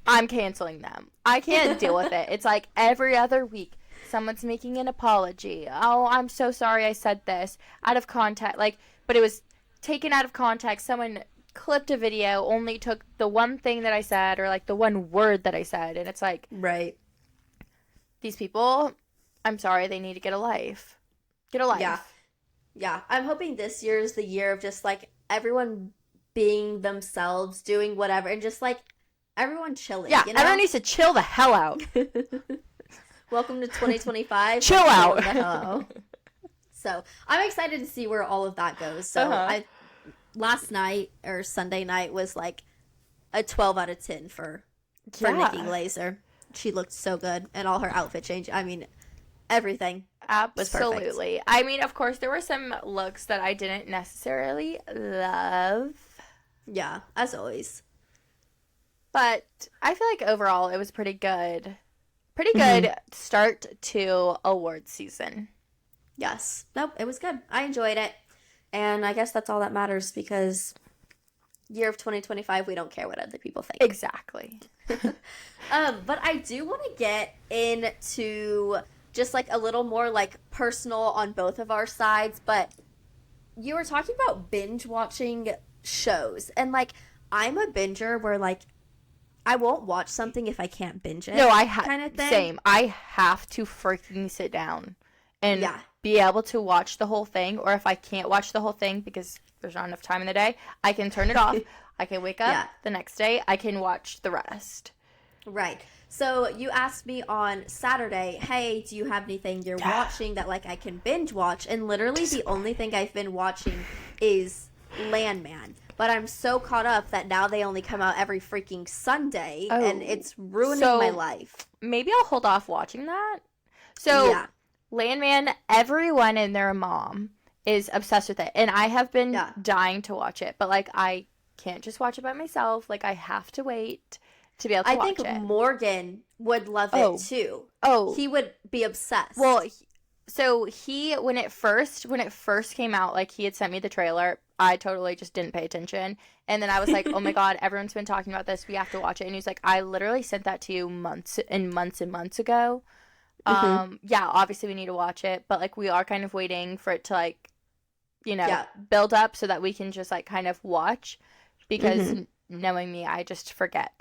I'm canceling them. I can't deal with it. It's like every other week, someone's making an apology. Oh, I'm so sorry I said this. Out of context. Like, but it was taken out of context. Someone clipped a video, only took the one thing that I said, or like the one word that I said. And it's like, Right. these people, I'm sorry, they need to get a life. Get a life. Yeah. Yeah. I'm hoping this year is the year of just like everyone being themselves, doing whatever, and just like everyone chilling. Yeah, you know? everyone needs to chill the hell out. Welcome to 2025. Chill out. The hell out. So I'm excited to see where all of that goes. So last night or Sunday night was like a 12 out of 10 for Nikki Glaser. She looked so good, and all her outfit change. I mean, everything. Absolutely. Was I mean, of course, there were some looks that I didn't necessarily love. Yeah, as always. But I feel like overall it was pretty good. Pretty good start to awards season. Yes. Nope, it was good. I enjoyed it. And I guess that's all that matters, because year of 2025, we don't care what other people think. Exactly. But I do want to get into just like a little more like personal on both of our sides. But you were talking about binge watching shows, and like I'm a binger where like I won't watch something if I can't binge it. No, kind of thing. Same. I have to freaking sit down and be able to watch the whole thing. Or if I can't watch the whole thing because there's not enough time in the day, I can turn it off. I can wake up the next day. I can watch the rest. Right. So you asked me on Saturday, hey, do you have anything you're watching that like I can binge watch? And literally the only thing I've been watching is Landman. But I'm so caught up that now they only come out every freaking Sunday, and it's ruining my life. Maybe I'll hold off watching that. So, Landman, everyone and their mom is obsessed with it. And I have been dying to watch it. But, like, I can't just watch it by myself. Like, I have to wait to be able to watch it. I think Morgan would love it, too. Oh. He would be obsessed. Well, so when it first came out, like, he had sent me the trailer. I totally just didn't pay attention. And then I was like, oh my God, everyone's been talking about this. We have to watch it. And he's like, I literally sent that to you months and months ago. Yeah, obviously we need to watch it. But like, we are kind of waiting for it to like, you know, build up so that we can just like kind of watch. Because knowing me, I just forget.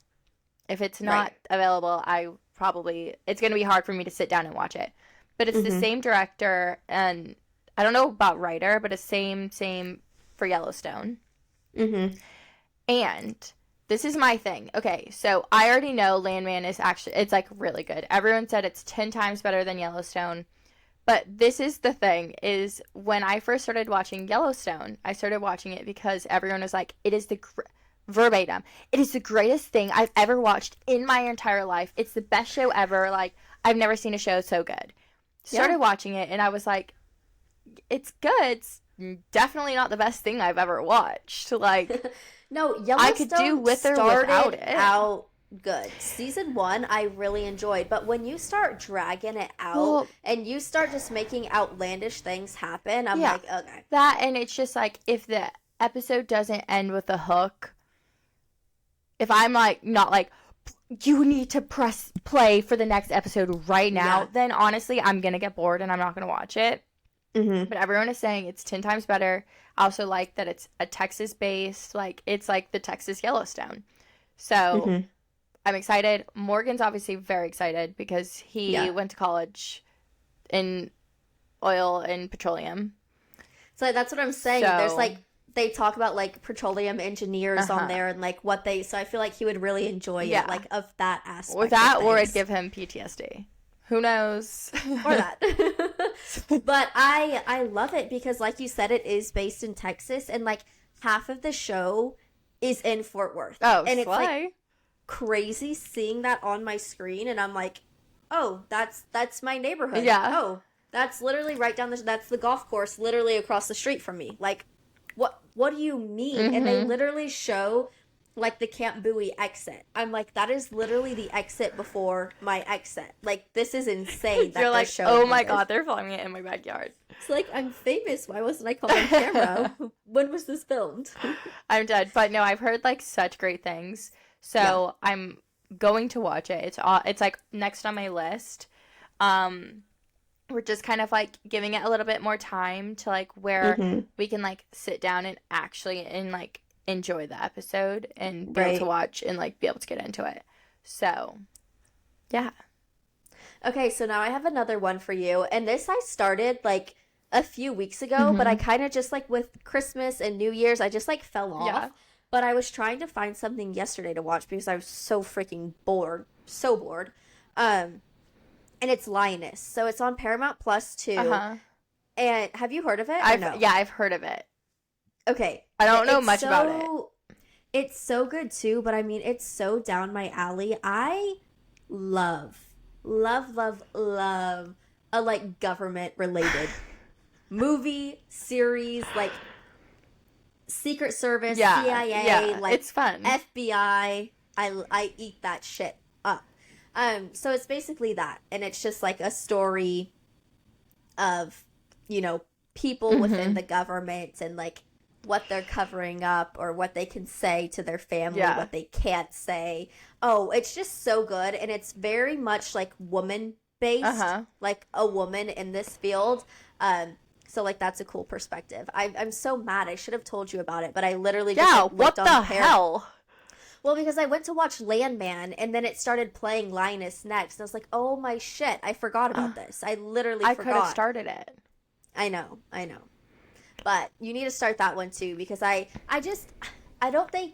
If it's not available, it's going to be hard for me to sit down and watch it. but it's the same director, and I don't know about writer, but it's same for Yellowstone. And this is my thing. Okay, so I already know Landman is actually, it's like really good. Everyone said it's 10 times better than Yellowstone. But this is the thing, is when I first started watching Yellowstone, I started watching it because everyone was like, it is verbatim, it is the greatest thing I've ever watched in my entire life. It's the best show ever. Like, I've never seen a show so good. Started watching it, and I was like, it's good. It's definitely not the best thing I've ever watched. Like, no, Yellowstone I could do with or without it. Out good. Season 1 I really enjoyed, but when you start dragging it out and you start just making outlandish things happen, I'm like, okay. That, and it's just like, if the episode doesn't end with a hook, if I'm like, not like, you need to press play for the next episode right now, then honestly, I'm gonna get bored and I'm not gonna watch it. But everyone is saying it's 10 times better. I also like that it's a Texas-based, like, it's like the Texas Yellowstone. So, I'm excited. Morgan's obviously very excited because he went to college in oil and petroleum. So that's what I'm saying. There's like, they talk about like petroleum engineers on there and like what they, so I feel like he would really enjoy it, like, of that aspect. Or that, or it'd give him PTSD. Who knows? Or that. But I love it because, like you said, it is based in Texas, and like half of the show is in Fort Worth. Oh, and it's like crazy seeing that on my screen, and I'm like, oh, that's my neighborhood. Yeah. Oh, that's literally right down that's the golf course literally across the street from me. Like, what do you mean? And they literally show like the Camp Bowie exit. I'm like, that is literally the exit before my exit. Like, this is insane. You're like, oh my god, they're filming it in my backyard. It's like, I'm famous. Why wasn't I caught on camera? When was this filmed? I'm dead. But no, I've heard like such great things. So I'm going to watch it. It's like next on my list. We're just kind of like giving it a little bit more time to like where we can like sit down and actually like enjoy the episode and be able to watch and like be able to get into it. So, yeah. Okay, so now I have another one for you. And this I started like a few weeks ago, but I kind of just like with Christmas and New Year's, I just like fell off. Yeah. But I was trying to find something yesterday to watch because I was so freaking bored. So bored. And it's Lioness. So it's on Paramount Plus too. And have you heard of it? Yeah, I've heard of it. Okay. I don't know much about it. It's so good too, but I mean, it's so down my alley. I love a like government related movie, series, like Secret Service, CIA, like it's fun. FBI. I eat that shit up. So it's basically that, and it's just like a story of, you know, people within the government and like what they're covering up or what they can say to their family, what they can't say. Oh, it's just so good, and it's very much like woman based, like a woman in this field. So like that's a cool perspective. I'm so mad. I should have told you about it, but I literally just like, what the hell? Well, because I went to watch Landman, and then it started playing Lioness next. And I was like, oh my shit, I forgot about this. I literally forgot. I could have started it. I know. But you need to start that one too, because I don't think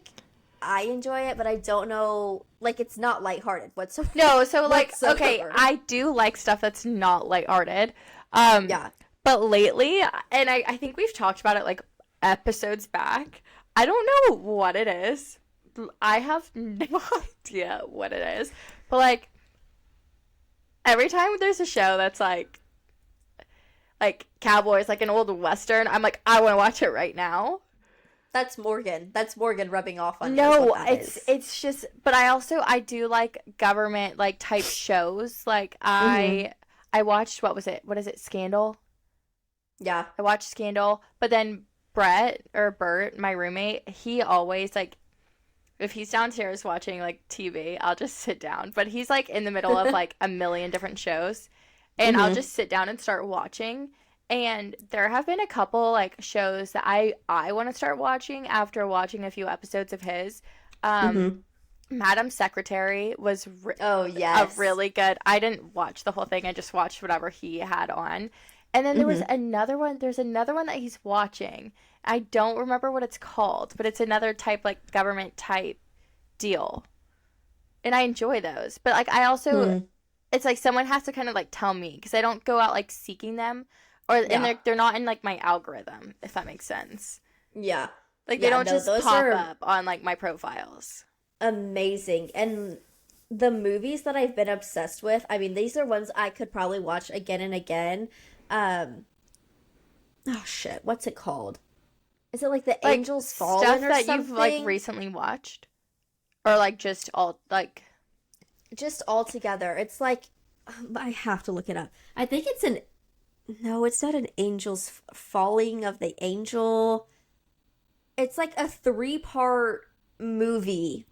I enjoy it, but I don't know, like, it's not lighthearted whatsoever. No, so like, okay, I do like stuff that's not lighthearted. But lately, and I think we've talked about it like episodes back, I don't know what it is. I have no idea what it is. But like, every time there's a show that's like cowboys, like an old Western, I'm like, I want to watch it right now. That's Morgan. That's Morgan rubbing off on No, it's just, but I do like government like type shows. Like I watched, what is it, Scandal? Yeah. I watched Scandal, but then Bert, my roommate, he always like, if he's downstairs watching like TV, I'll just sit down. But he's like in the middle of like a million different shows, and I'll just sit down and start watching. And there have been a couple like shows that I want to start watching after watching a few episodes of his. Madam Secretary was Oh, yes. a really good. I didn't watch the whole thing. I just watched whatever he had on. And then there was another one. There's another one that he's watching. I don't remember what it's called, but it's another type, like, government type deal. And I enjoy those. But, like, I also, it's like someone has to kind of, like, tell me, because I don't go out, like, seeking them. And they're not in, like, my algorithm, if that makes sense. Yeah. Like, they don't just pop up on, like, my profiles. Amazing. And the movies that I've been obsessed with, I mean, these are ones I could probably watch again and again. Oh, shit. What's it called? Is it, like, The Angels Fallen or something? Stuff that you've, like, recently watched? Or, like, just all, like... Just all together. It's like... I have to look it up. I think it's an... No, it's not an Angels Falling of the Angel. It's, like, a 3-part movie.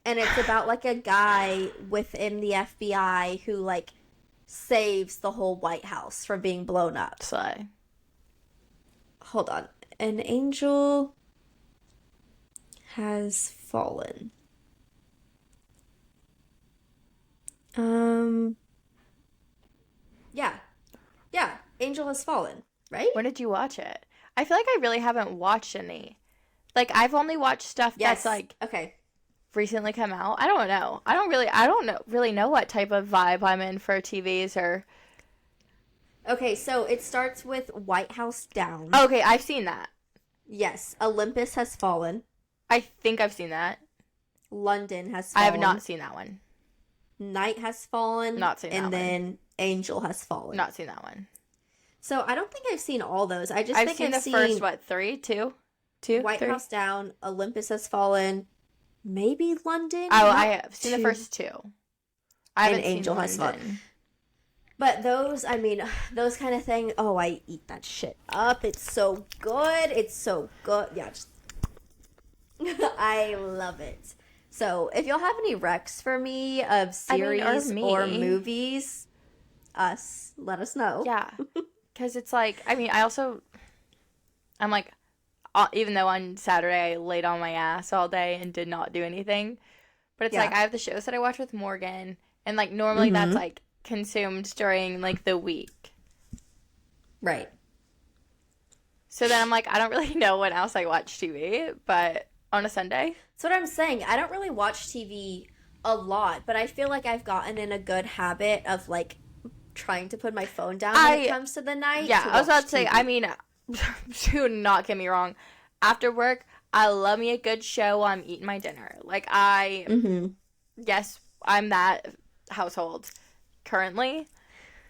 And it's about, like, a guy within the FBI who, like, saves the whole White House from being blown up. So... Hold on. An angel has fallen. Yeah, Angel has fallen, right? When did you watch it? I feel like I really haven't watched any. Like, I've only watched stuff that's, like, okay, recently come out. I don't know. I don't really know what type of vibe I'm in for TVs or... Okay, so it starts with White House Down. Okay, I've seen that. Yes, Olympus has fallen. I think I've seen that. London has fallen. I have not seen that one. Night has fallen. Not seen that one. And then Angel has fallen. Not seen that one. So I don't think I've seen all those. I just I've think seen I've the first, what, two? White three? House Down, Olympus has fallen, maybe London. Oh, I have seen the first two. I haven't seen Angel has London. fallen. But those, I mean, those kind of thing. Oh, I eat that shit up. It's so good. It's so good. Yeah, just I love it. So if y'all have any recs for me of series or movies, let us know. Yeah, because it's like, I mean, I'm like, even though on Saturday I laid on my ass all day and did not do anything, but it's like I have the shows that I watch with Morgan, and like normally that's like consumed during like the week. Right. So then I'm like, I don't really know when else I watch TV, but on a Sunday. That's what I'm saying. I don't really watch TV a lot, but I feel like I've gotten in a good habit of like trying to put my phone down when it comes to the night. Yeah, I was about to say, I mean, do not get me wrong. After work, I love me a good show while I'm eating my dinner. Like, yes, I'm that household currently.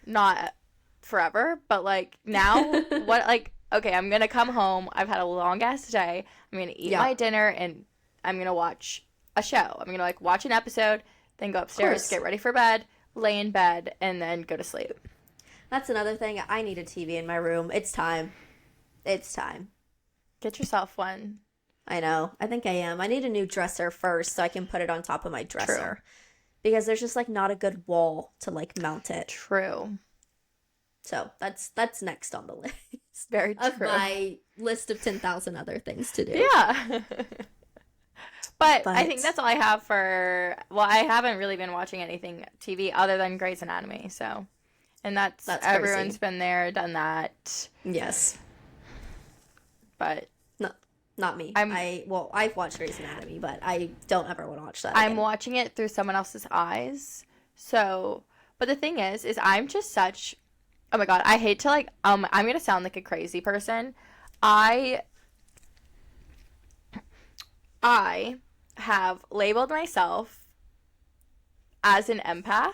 Not forever, but, like, now, okay, I'm going to come home. I've had a long-ass day. I'm going to eat my dinner, and I'm going to watch a show. I'm going to, like, watch an episode, then go upstairs, get ready for bed, lay in bed, and then go to sleep. That's another thing. I need a TV in my room. It's time. It's time. Get yourself one. I know. I think I am. I need a new dresser first so I can put it on top of my dresser. True. Because there's just, like, not a good wall to, like, mount it. True. So that's next on the list. Very true. Of my list of 10,000 other things to do. Yeah. But I think that's all I have for... Well, I haven't really been watching anything TV other than Grey's Anatomy, so... And that's everyone's been there, done that. Yes. But... No, not me. I've watched Grey's Anatomy, but I don't ever want to watch that again. I'm watching it through someone else's eyes, so... But the thing is I'm just such... Oh my god, I hate to, like... I'm gonna sound like a crazy person. I have labeled myself as an empath.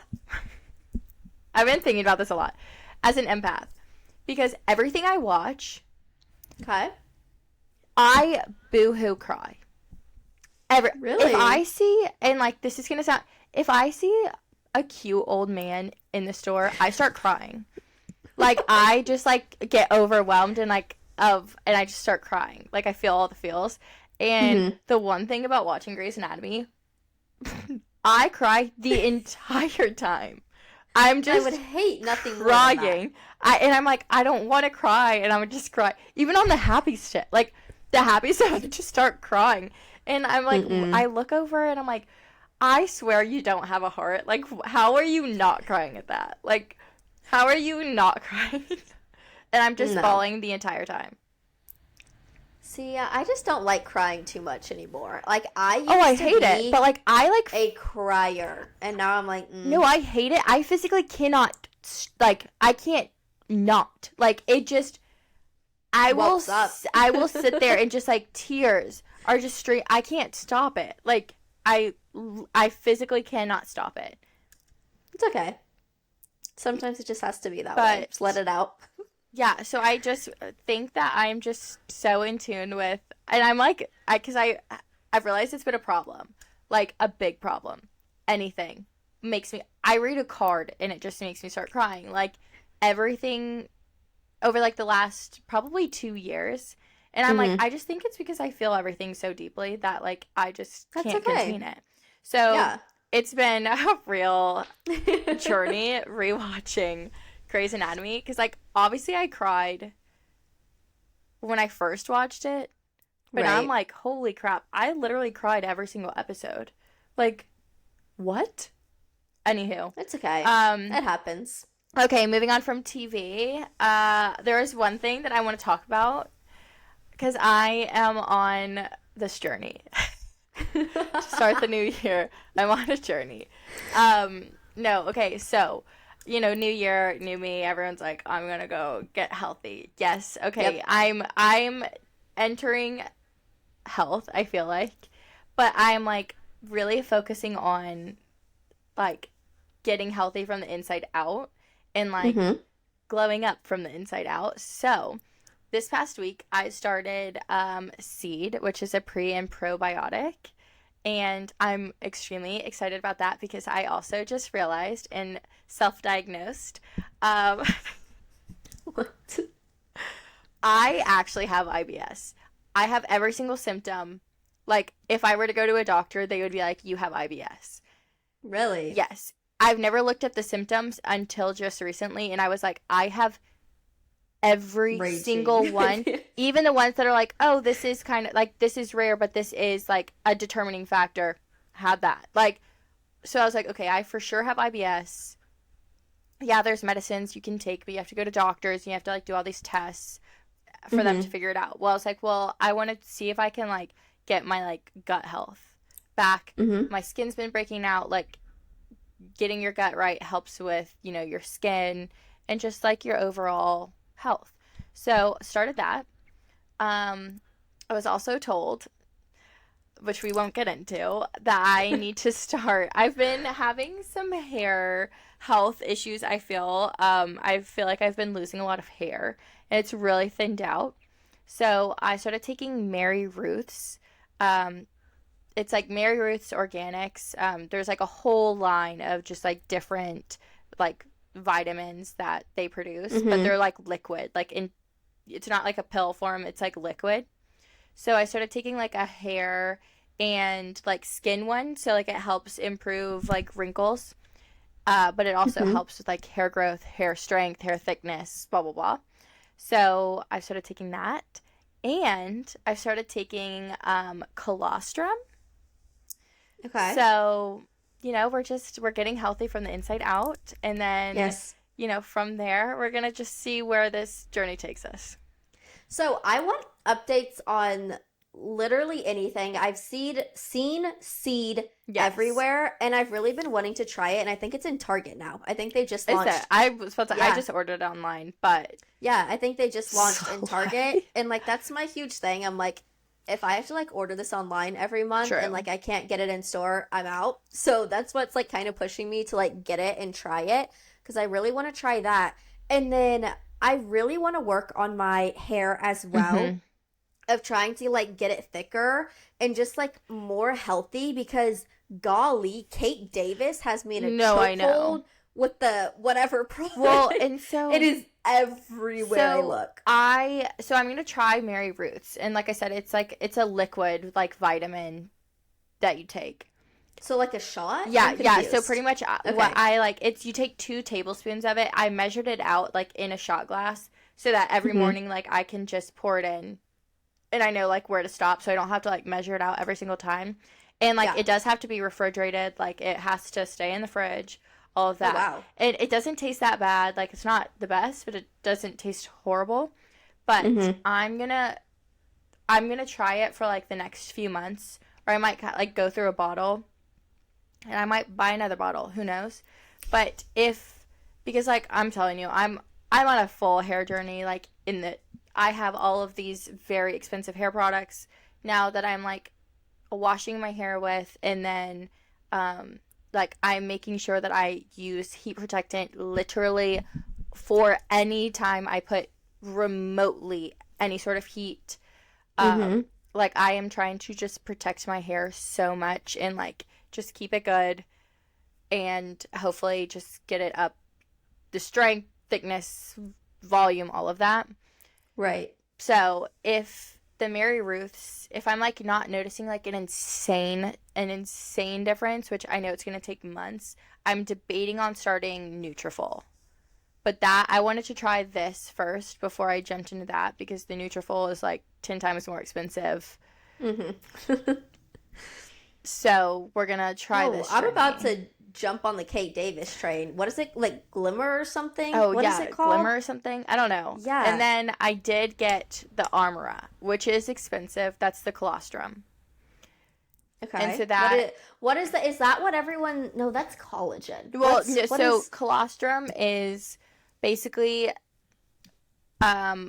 I've been thinking about this a lot. As an empath. Because everything I watch, okay, I boo-hoo cry. Really? If I see, and like this is gonna sound, if I see a cute old man in the store, I start crying. Like I just like get overwhelmed and and I just start crying. Like I feel all the feels. And the one thing about watching Grey's Anatomy, I cry the entire time. I would hate nothing crying. More than And I'm like, I don't want to cry, and I would just cry. Even on the happy shit, like the happy stuff, I would just start crying. And I'm like, I look over and I'm like, I swear you don't have a heart. Like, how are you not crying at that? Like, how are you not crying? And I'm just bawling the entire time. See, I just don't like crying too much anymore. Like, I hate it. But, like, I, like... a crier. And now I'm like, No, I hate it. I physically cannot, like, I can't not. Like, it just... I will sit there and just, like, tears are just straight... I can't stop it. Like, I physically cannot stop it. It's okay. Sometimes it just has to be that way. Just let it out. Yeah, so I just think that I'm just so in tune with, and I'm like, because I've realized it's been a problem, like a big problem. Anything makes me, I read a card and it just makes me start crying. Like everything over like the last probably 2 years. And I'm like, I just think it's because I feel everything so deeply that like I just can't contain it. So it's been a real journey rewatching Grey's Anatomy, because like obviously I cried when I first watched it, but now I'm like, holy crap, I literally cried every single episode. Like, what? Anywho, it's okay. It happens. Okay, moving on from TV. There is one thing that I want to talk about because I am on this journey. To start the new year, I'm on a journey. So you know, new year, new me, everyone's like, I'm gonna go get healthy. Yes, okay, yep. I'm entering health, I feel like, but I'm like really focusing on like getting healthy from the inside out and like glowing up from the inside out. So this past week I started Seed, which is a pre and probiotic. And I'm extremely excited about that because I also just realized and self-diagnosed what? I actually have IBS. I have every single symptom. Like, if I were to go to a doctor, they would be like, you have IBS. Really? Yes. I've never looked at the symptoms until just recently, and I was like, I have every single one, even the ones that are like, oh, this is kind of like, this is rare, but this is like a determining factor, have that. Like, so I was like, okay, I for sure have IBS. Yeah, there's medicines you can take, but you have to go to doctors and you have to like do all these tests for them to figure it out. Well, I was like, well, I want to see if I can like get my like gut health back. My skin's been breaking out. Like, getting your gut right helps with, you know, your skin and just like your overall health. So started that. I was also told, which we won't get into, that I need to start. I've been having some hair health issues, I feel. I feel like I've been losing a lot of hair and it's really thinned out. So I started taking Mary Ruth's. It's like Mary Ruth's Organics. There's like a whole line of just like different like vitamins that they produce, but they're like liquid, like it's not like a pill form, it's like liquid. So I started taking like a hair and like skin one, so like it helps improve like wrinkles, but it also helps with like hair growth, hair strength, hair thickness, blah blah blah. So I started taking that, and I started taking colostrum. Okay. So, you know, we're getting healthy from the inside out. And then, you know, from there, we're going to just see where this journey takes us. So I want updates on literally anything. I've seen Seed everywhere, and I've really been wanting to try it. And I think it's in Target now. I think they just launched. Is it? I was supposed to, I just ordered it online, but. Yeah, I think they just launched in Target. And like, that's my huge thing. I'm like, if I have to like order this online every month and like I can't get it in store, I'm out. So that's what's like kind of pushing me to like get it and try it, because I really want to try that. And then I really want to work on my hair as well, of trying to like get it thicker and just like more healthy, because golly, Kate Davis has me in a chokehold with the whatever product. Well, and so it is everywhere I look. So I'm gonna try Mary Ruth's, and like I said, it's a liquid like vitamin that you take. So like a shot? Yeah. So pretty much what I like, it's you take 2 tablespoons of it. I measured it out like in a shot glass so that every morning like I can just pour it in and I know like where to stop, so I don't have to like measure it out every single time. And like it does have to be refrigerated, like it has to stay in the fridge, all of that. Oh, wow. And it doesn't taste that bad. Like it's not the best, but it doesn't taste horrible. But I'm gonna try it for like the next few months, or I might like go through a bottle, and I might buy another bottle. Who knows? But because like I'm telling you, I'm on a full hair journey. Like I have all of these very expensive hair products now that I'm like washing my hair with, and then like I'm making sure that I use heat protectant literally for any time I put remotely any sort of heat. Like I am trying to just protect my hair so much and like just keep it good and hopefully just get it up the strength, thickness, volume, all of that. Right. So if the Mary Ruths, if I'm like not noticing like an insane difference, which I know it's going to take months, I'm debating on starting Nutrafol. But that, I wanted to try this first before I jumped into that, because the Nutrafol is like 10 times more expensive. So we're going to try this. I'm about to jump on the Kate Davis train. What is it, like Glimmer or something? Oh, what yeah, is it called? Glimmer or something? I don't know. Yeah. And then I did get the Armora, which is expensive. That's the colostrum. Okay. And so that... What is that? Is that what everyone... No, that's collagen. Well, colostrum is basically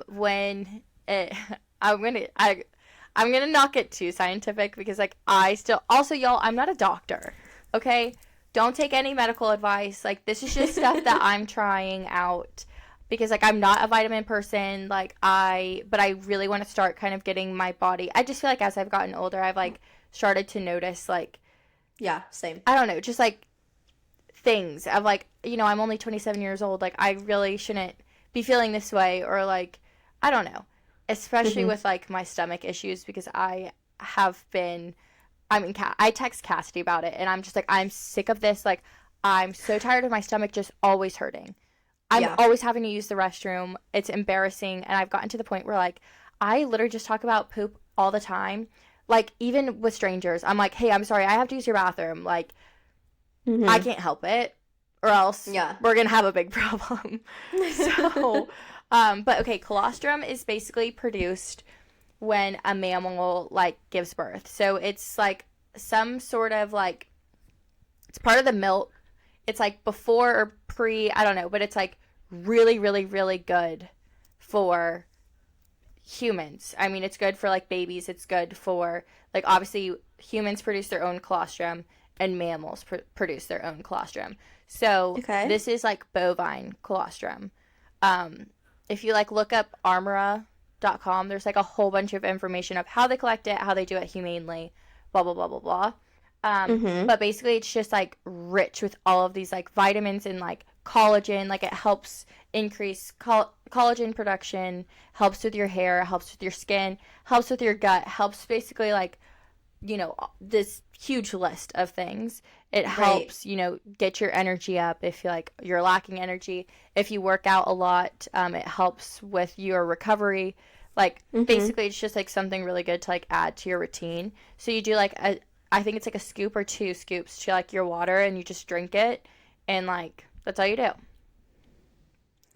when it... I'm gonna not get too scientific because like also y'all, I'm not a doctor, okay? Don't take any medical advice. Like this is just stuff that I'm trying out because like I'm not a vitamin person. But I really want to start kind of getting my body. I just feel like as I've gotten older, I've like started to notice like, yeah, same. I don't know, just like things of like, you know, I'm only 27 years old. Like I really shouldn't be feeling this way, or like, I don't know. Especially with like my stomach issues, because I text Kassidy about it, and I'm just like, I'm sick of this. Like, I'm so tired of my stomach just always hurting. I'm always having to use the restroom. It's embarrassing, and I've gotten to the point where like I literally just talk about poop all the time. Like even with strangers, I'm like, hey, I'm sorry, I have to use your bathroom. Like, I can't help it, or else we're gonna have a big problem. So. But okay, colostrum is basically produced when a mammal like gives birth. So it's like some sort of like, it's part of the milk. It's like before or pre, I don't know, but it's like really, really, really good for humans. I mean, it's good for like babies. It's good for like, obviously humans produce their own colostrum and mammals produce their own colostrum. So this is like bovine colostrum. If you like look up armora.com, there's like a whole bunch of information of how they collect it, how they do it humanely, blah, blah, blah, blah, blah. But basically it's just like rich with all of these like vitamins and like collagen. Like it helps increase collagen production, helps with your hair, helps with your skin, helps with your gut, helps basically like, you know, this huge list of things. It helps, you know, get your energy up if you're lacking energy. If you work out a lot, it helps with your recovery. Like basically it's just like something really good to like add to your routine. So you do like I think it's like a scoop or 2 scoops to like your water, and you just drink it, and like that's all you do.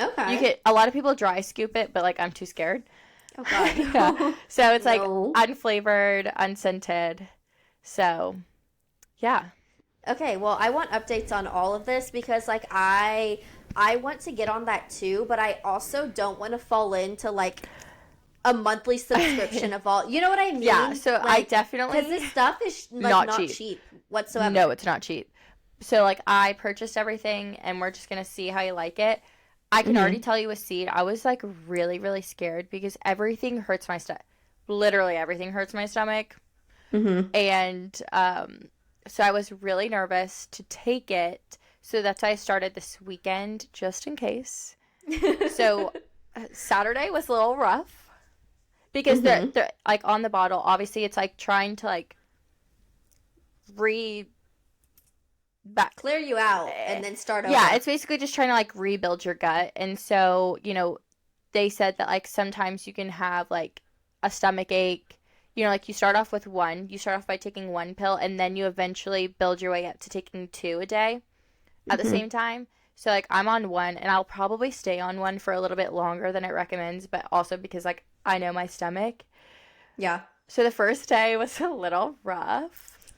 Okay. A lot of people dry scoop it, but like I'm too scared. Oh god. Yeah. So it's like unflavored, unscented. So yeah. Okay, well, I want updates on all of this because, like, I want to get on that too, but I also don't want to fall into, like, a monthly subscription of all. You know what I mean? Yeah, so like, I definitely... Because this stuff is, like, not cheap whatsoever. No, it's not cheap. So, like, I purchased everything, and we're just going to see how you like it. I can already tell you with seed, I was, like, really, really scared because everything hurts my stomach. Literally everything hurts my stomach. And, so I was really nervous to take it. So that's why I started this weekend, just in case. So Saturday was a little rough because they're like on the bottle. Obviously, it's like trying to like clear you out and then start over. Yeah, it's basically just trying to like rebuild your gut. And so, you know, they said that like sometimes you can have like a stomach ache. You know, like you start off with one. You start off by taking one pill, and then you eventually build your way up to taking 2 a day at the same time. So, like, I'm on one, and I'll probably stay on one for a little bit longer than it recommends, but also because, like, I know my stomach. Yeah. So the first day was a little rough.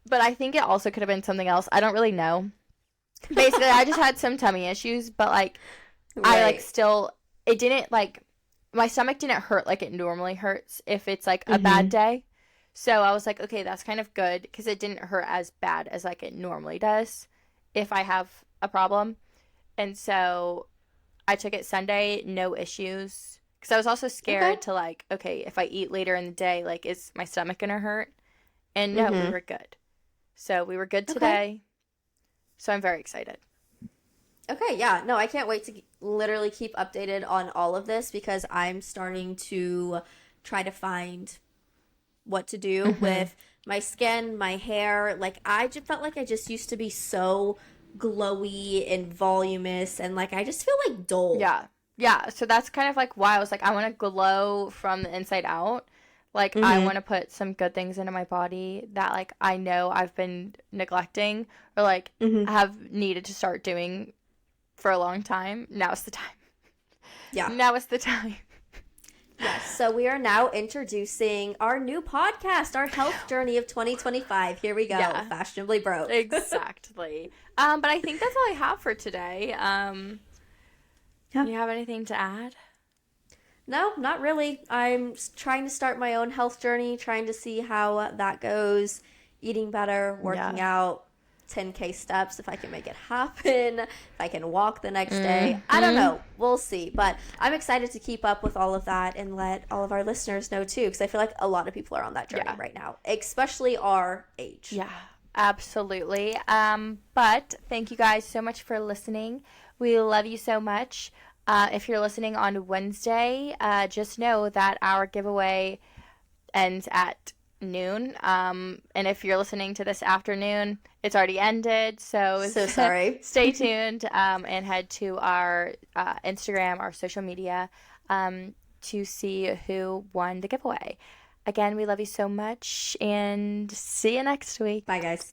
But I think it also could have been something else. I don't really know. Basically, I just had some tummy issues, but, like, I, like, still, it didn't, like, my stomach didn't hurt like it normally hurts if it's, like, a bad day. So I was like, okay, that's kind of good because it didn't hurt as bad as, like, it normally does if I have a problem. And so I took it Sunday, no issues. Because I was also scared to, like, okay, if I eat later in the day, like, is my stomach going to hurt? And no, we were good. So we were good today. So I'm very excited. Okay, yeah. No, I can't wait to literally keep updated on all of this because I'm starting to try to find what to do with my skin, my hair. Like, I just felt like I just used to be so glowy and voluminous, and, like, I just feel, like, dull. Yeah. Yeah, so that's kind of, like, why I was like, I want to glow from the inside out. Like, I want to put some good things into my body that, like, I know I've been neglecting or, like, have needed to start doing for a long time. Now is the time. Yeah. Now is the time. Yes, so we are now introducing our new podcast, our health journey of 2025. Here we go, Fashionably Broke. Exactly. But I think that's all I have for today. Do you have anything to add? No, not really. I'm trying to start my own health journey, trying to see how that goes. Eating better, working out, 10K steps if I can make it happen, if I can walk the next day. I don't know. We'll see. But I'm excited to keep up with all of that and let all of our listeners know too, because I feel like a lot of people are on that journey right now, especially our age. Yeah, absolutely. But thank you guys so much for listening. We love you so much. If you're listening on Wednesday, just know that our giveaway ends at noon. And if you're listening to this afternoon, it's already ended. So sorry. Stay tuned and head to our Instagram, our social media, to see who won the giveaway. Again, we love you so much and see you next week. Bye, guys.